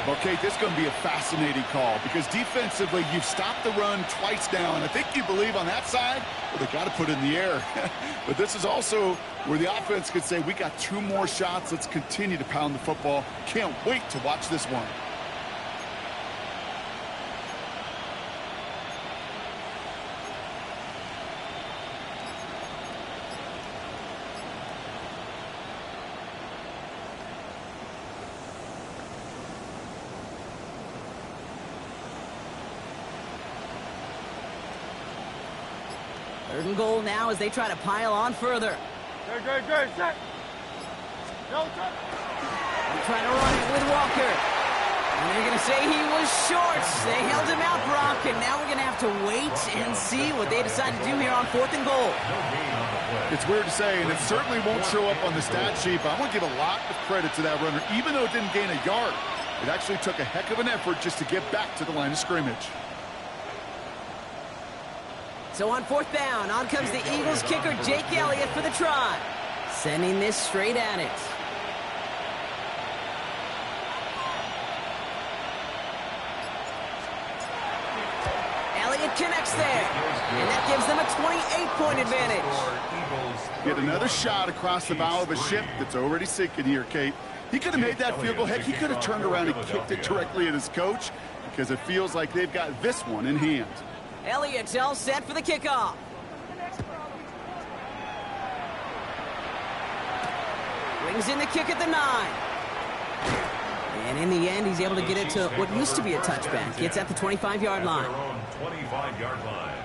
Okay, this is going to be a fascinating call because defensively, you've stopped the run twice now, and I think you believe on that side, well, they got to put it in the air. But this is also where the offense could say, we got 2 more shots. Let's continue to pound the football. Can't wait to watch this one. Third and goal now as they try to pile on further. Good, set. No touch. They're trying to run it with Walker. And they're going to say he was short. They held him out, Brock, and now we're going to have to wait and see what they decide to do here on 4th and goal. It's weird to say, and it certainly won't show up on the stat sheet, but I want to give a lot of credit to that runner. Even though it didn't gain a yard, it actually took a heck of an effort just to get back to the line of scrimmage. So on 4th down, on comes the Eagles kicker, Jake Elliott, for the try. Sending this straight at it. Elliott connects there. And that gives them a 28-point advantage. Get another shot across the bow of a ship that's already sinking here, Kate. He could have made that field goal. Heck, he could have turned around and kicked it directly at his coach because it feels like they've got this one in hand. Elliott's all set for the kickoff. Brings in the kick at the 9. And in the end, he's able to get it to what used to be a touchback. It's at the 25-yard line. 25-yard line.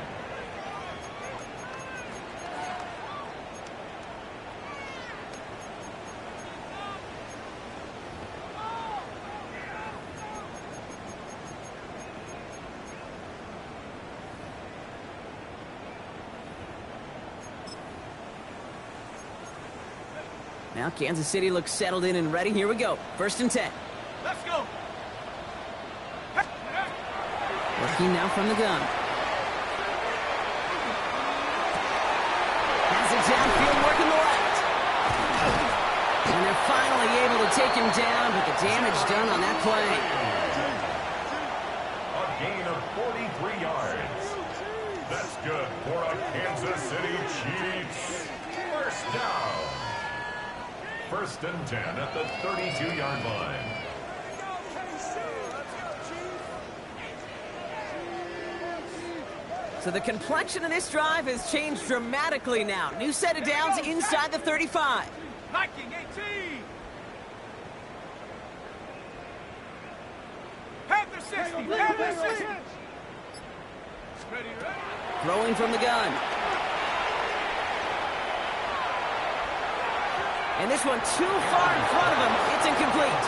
Now Kansas City looks settled in and ready. Here we go. 1st and 10. Let's go. Working now from the gun. Has it downfield, working the left. And they're finally able to take him down, but the damage done on that play. A gain of 43 yards. That's good for a Kansas City Chiefs. 1st down. 1st and 10 at the 32-yard line. So the complexion of this drive has changed dramatically now. New set of downs inside the 35. Liking 18. Panther 60. Panther 60. Ready. Throwing from the gun. And this one too far in front of him. It's incomplete.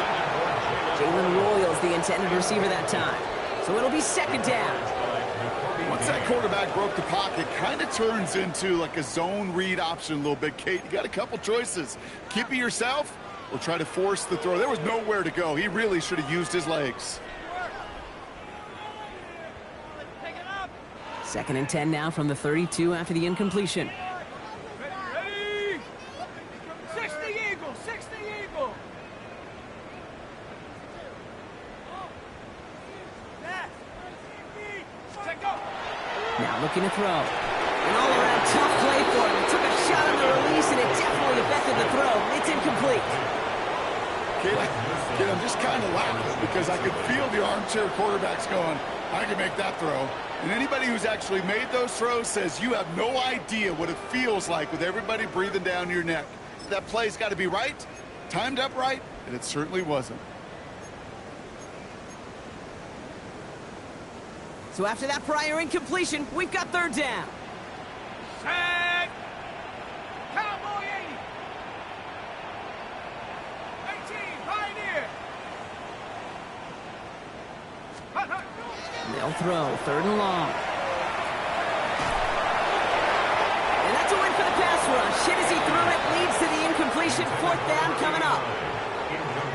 Jalen Royals the intended receiver that time. So it'll be 2nd down. Once that quarterback broke the pocket, kind of turns into like a zone read option a little bit, Kate. You got a couple choices. Keep it yourself or try to force the throw. There was nowhere to go. He really should have used his legs. 2nd and 10 now from the 32 after the incompletion. Ready. 60 Eagle. 60 Eagle. Now looking to throw. An all-around tough play for him. It took a shot on the release, and it definitely affected the throw. It's incomplete. Kid, I'm just kind of laughing because I could feel the armchair quarterbacks going, I can make that throw. And anybody who's actually made those throws says you have no idea what it feels like with everybody breathing down your neck. That play's got to be right, timed up right, and it certainly wasn't. So after that prior incompletion, we've got 3rd down. Set. Cowboy 80. 18. Pioneer. They'll throw. 3rd and long. And that's a win for the pass rush. Hit as he threw it. Leads to the incompletion. 4th down coming up.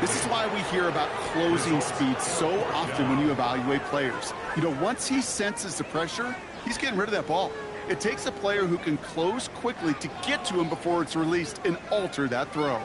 This is why we hear about closing speed so often when you evaluate players. You know, once he senses the pressure, he's getting rid of that ball. It takes a player who can close quickly to get to him before it's released and alter that throw.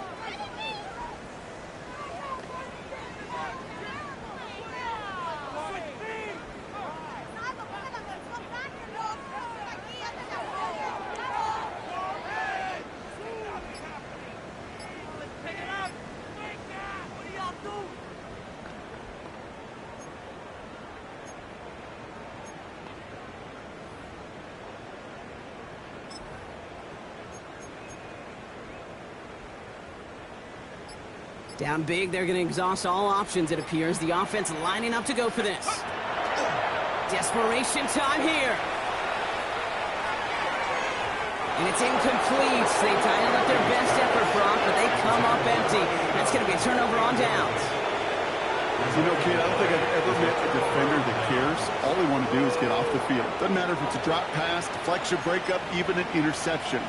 Down big, they're going to exhaust all options, it appears. The offense lining up to go for this. Desperation time here. And it's incomplete. They tied up their best effort, Brock, but they come up empty. That's going to be a turnover on downs. You know, kid, I don't think I've ever met a defender that cares. All they want to do is get off the field. Doesn't matter if it's a drop pass, deflection, breakup, even an interception.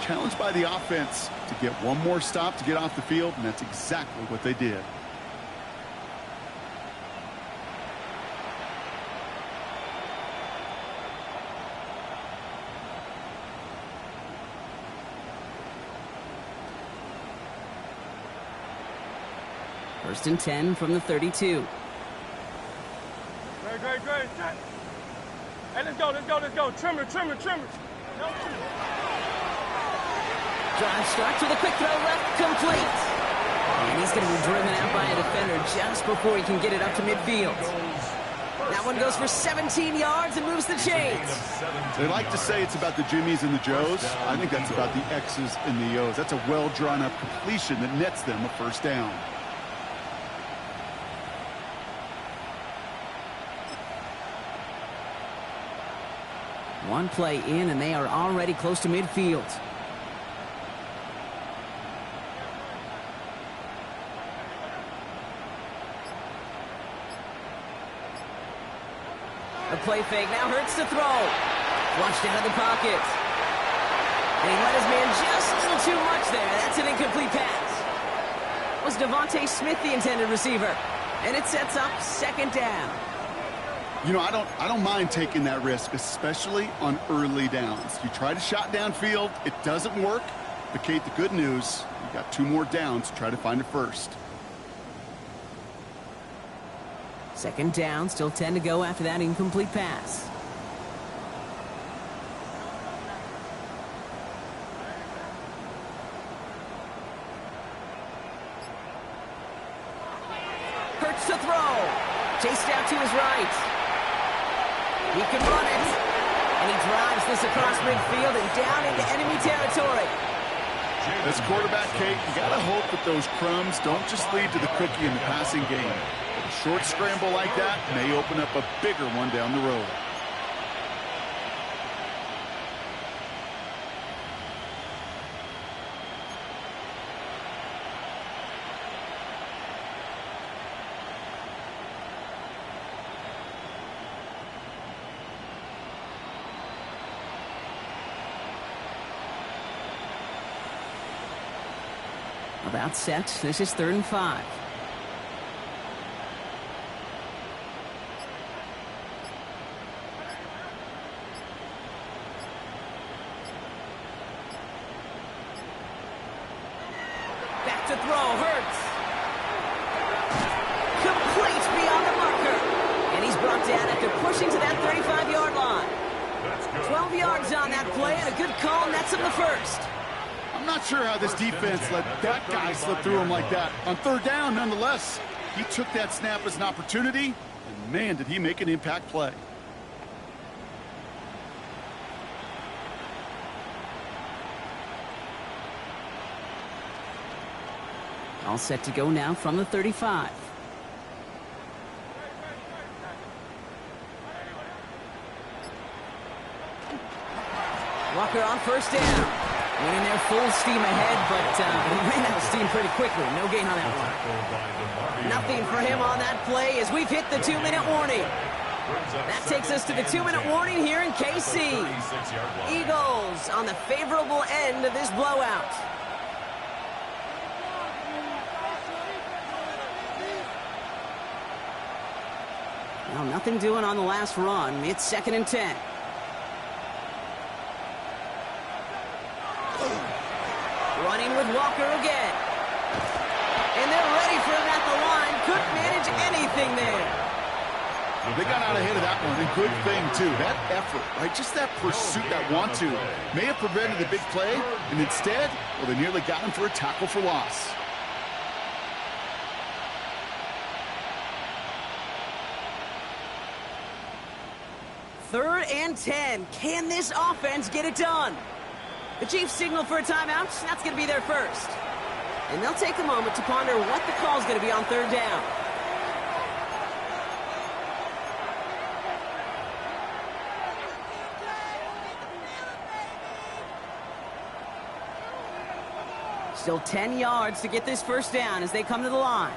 Challenged by the offense to get one more stop to get off the field, and that's exactly what they did. First and 10 from the 32. Great. Hey, let's go. Trimmer. Drive starts with a quick throw left, complete. And he's going to be driven out by a defender just before he can get it up to midfield. That one goes for 17 yards and moves the chains. They like to say it's about the Jimmies and the Joes. I think that's about the X's and the O's. That's a well-drawn-up completion that nets them a first down. One play in, and they are already close to midfield. A play fake now hurts to throw. Flushed out of the pocket. And he let his man just a little too much there. That's an incomplete pass. Was Devontae Smith the intended receiver? And it sets up second down. You know, I don't mind taking that risk, especially on early downs. You try to shot downfield, it doesn't work. But, Kate, the good news, you got 2 more downs to try to find a first. Second down, still 10 to go after that incomplete pass. Hurts to throw. Chased out to his right. He can run it. And he drives this across midfield and down into enemy territory. As quarterback, Kate, you got to hope that those crumbs don't just lead to the cookie in the passing game. A short scramble like that may open up a bigger one down the road. About set. This is 3rd and 5. Back to throw. Hurts. Complete beyond the marker. And he's brought down after pushing to that 35-yard line. 12 yards on that play and a good call nets him the first. I'm not sure how this defense let that guy slip through him like that. On 3rd down, nonetheless, he took that snap as an opportunity, and man, did he make an impact play. All set to go now from the 35. Walker on first down. Went in there full steam ahead, but he ran out of steam pretty quickly. No gain on that one. Nothing for him on that play as we've hit the 2-minute warning. That takes us to the 2-minute warning here in KC. Eagles on the favorable end of this blowout. Well, nothing doing on the last run. It's 2nd and 10. Running with Walker again. And they're ready for him at the line. Couldn't manage anything there. Well, they got out ahead of that one. And good thing, too. That effort, right? Just that pursuit, that want-to, may have prevented the big play. And instead, well, they nearly got him for a tackle for loss. Third and 10. Can this offense get it done? The Chiefs signal for a timeout. That's going to be their first. And they'll take a moment to ponder what the call is going to be on 3rd down. Still 10 yards to get this first down as they come to the line.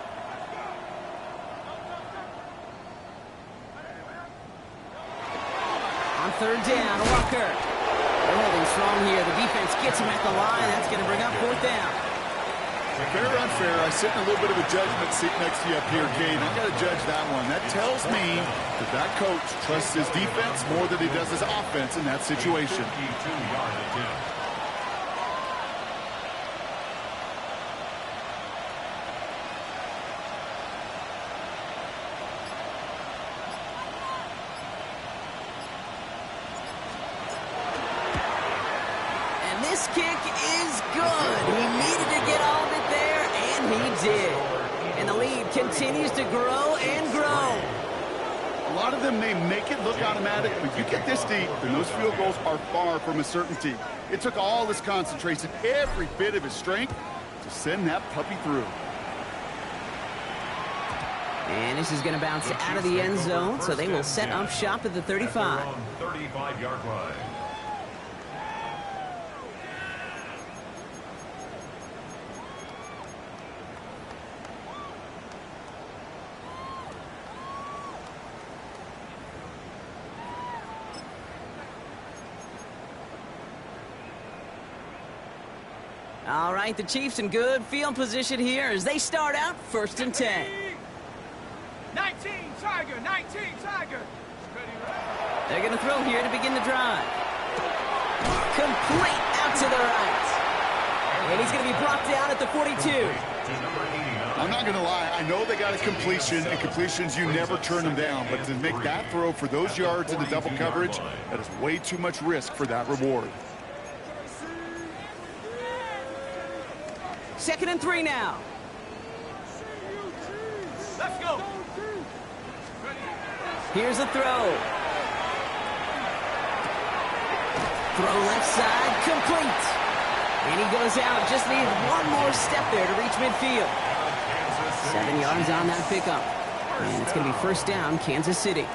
On third down, Walker. They're holding strong here. The defense gets him at the line. That's going to bring up fourth down. Fair or unfair, I sit in a little bit of a judgment seat next to you up here, Kane. I got to judge that one. That tells me that coach trusts his defense more than he does his offense in that situation. 52-yard attempt. This kick is good. He needed to get all of it there, and he did. And the lead continues to grow and grow. A lot of them may make it look automatic, but you get this deep, and those field goals are far from a certainty. It took all his concentration, every bit of his strength, to send that puppy through. And this is going to bounce out of the end zone, so they will set up shop at the 35. 35-yard line. All right, the Chiefs in good field position here as they start out first and 10. 19, Tiger, 19, Tiger. They're going to throw here to begin the drive. Complete out to the right. And he's going to be brought down at the 42. I'm not going to lie. I know they got a completion, and completions, you never turn them down. But to make that throw for those yards in the double coverage, that is way too much risk for that reward. 2nd and 3 now. Let's go. Here's a throw. Throw left side, complete. And he goes out. Just needs one more step there to reach midfield. 7 yards on that pickup. And it's going to be first down, Kansas City.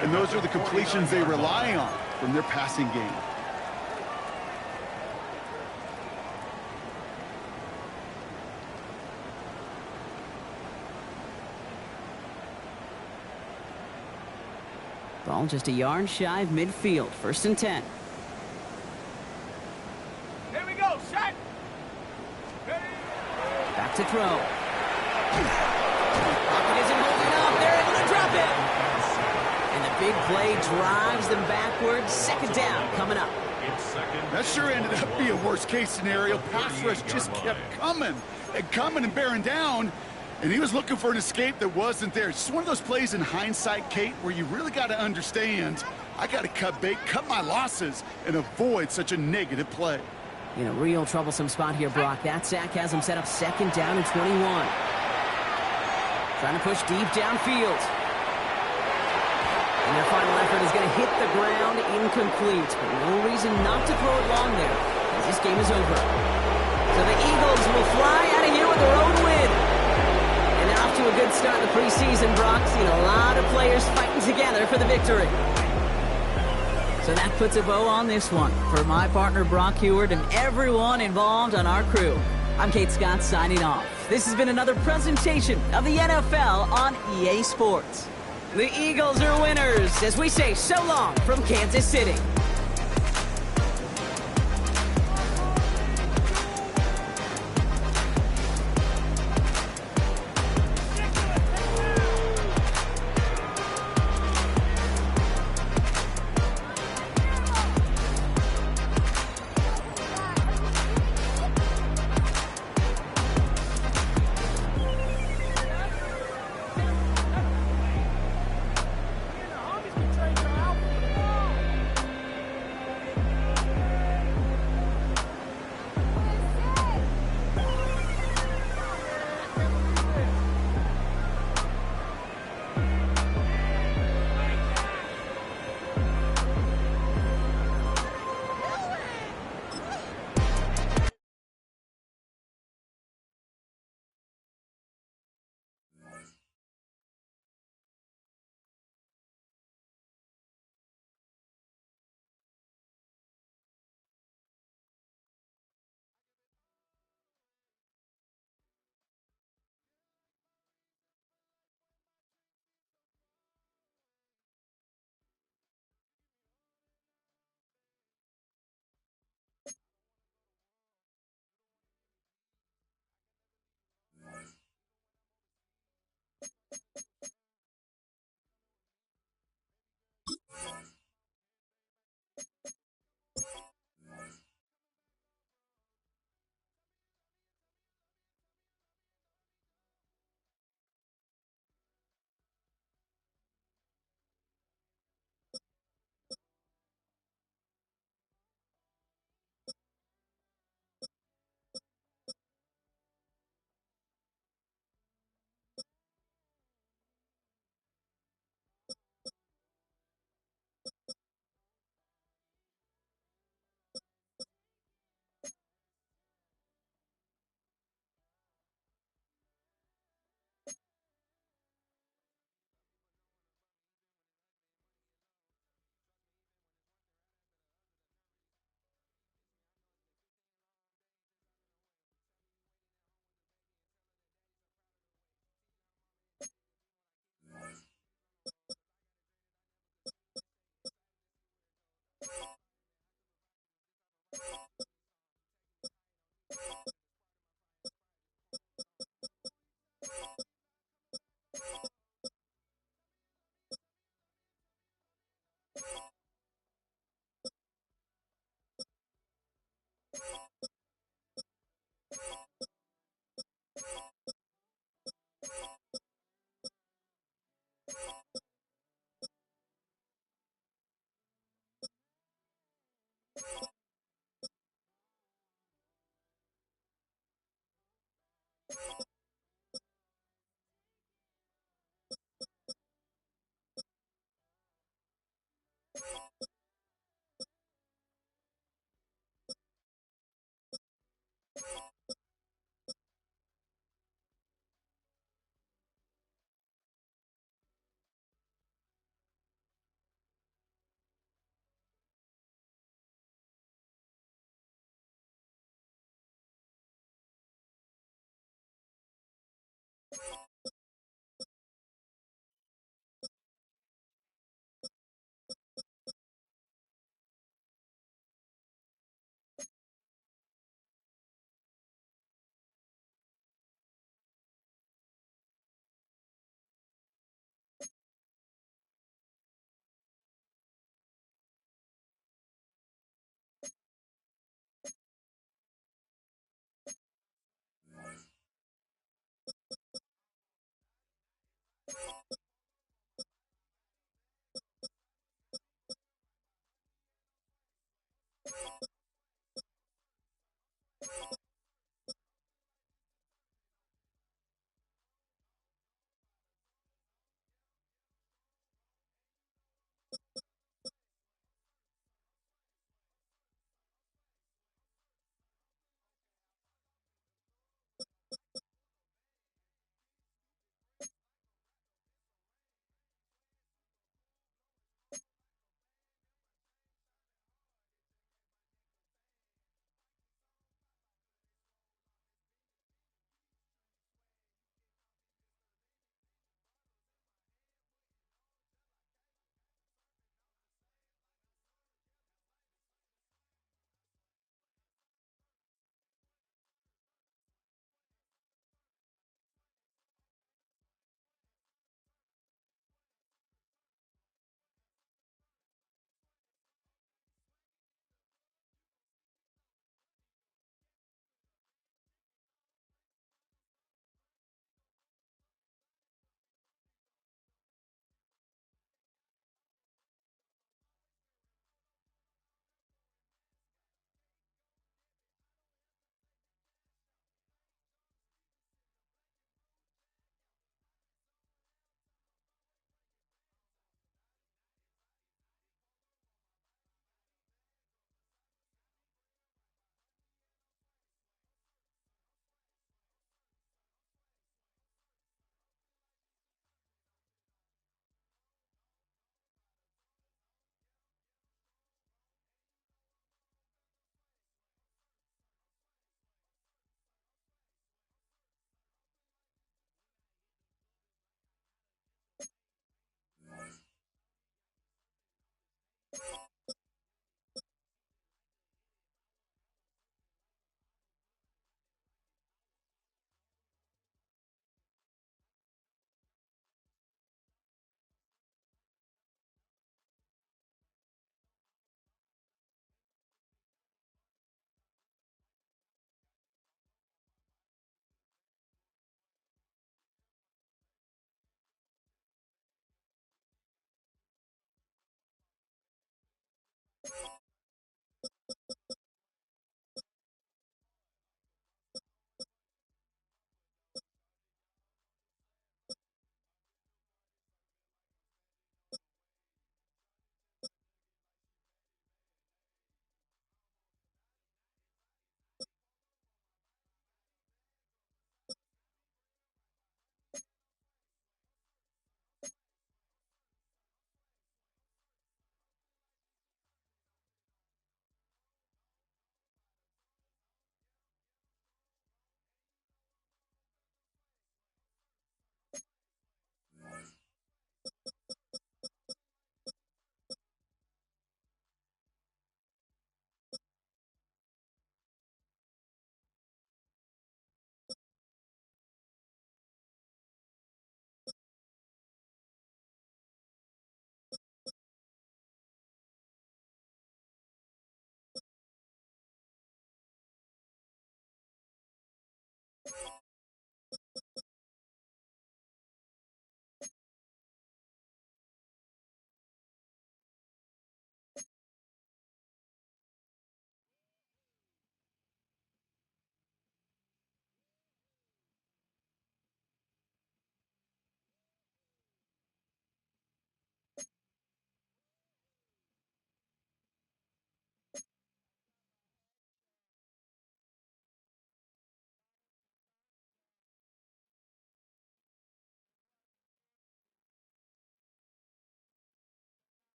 And those are the completions they rely on from their passing game. Ball just a yard shy of midfield. 1st and 10. Here we go, shot. Back to throw. Pocket isn't holding up. They're able to drop it. And the big play drives them backwards. 2nd down coming up. That sure ended up being a worst-case scenario. Pass rush just kept coming and bearing down. And he was looking for an escape that wasn't there. It's just one of those plays in hindsight, Kate, where you really got to understand, I got to cut bait, cut my losses, and avoid such a negative play. In a real troublesome spot here, Brock. That sack has him set up 2nd down and 21. Trying to push deep downfield. And their final effort is going to hit the ground incomplete. But no reason not to throw it long there, as this game is over. So the Eagles will fly out of here with their own win. And they're off to a good start in the preseason, Brock. Seen a lot of players fighting together for the victory. So that puts a bow on this one. For my partner, Brock Heward, and everyone involved on our crew, I'm Kate Scott signing off. This has been another presentation of the NFL on EA Sports. The Eagles are winners as we say so long from Kansas City.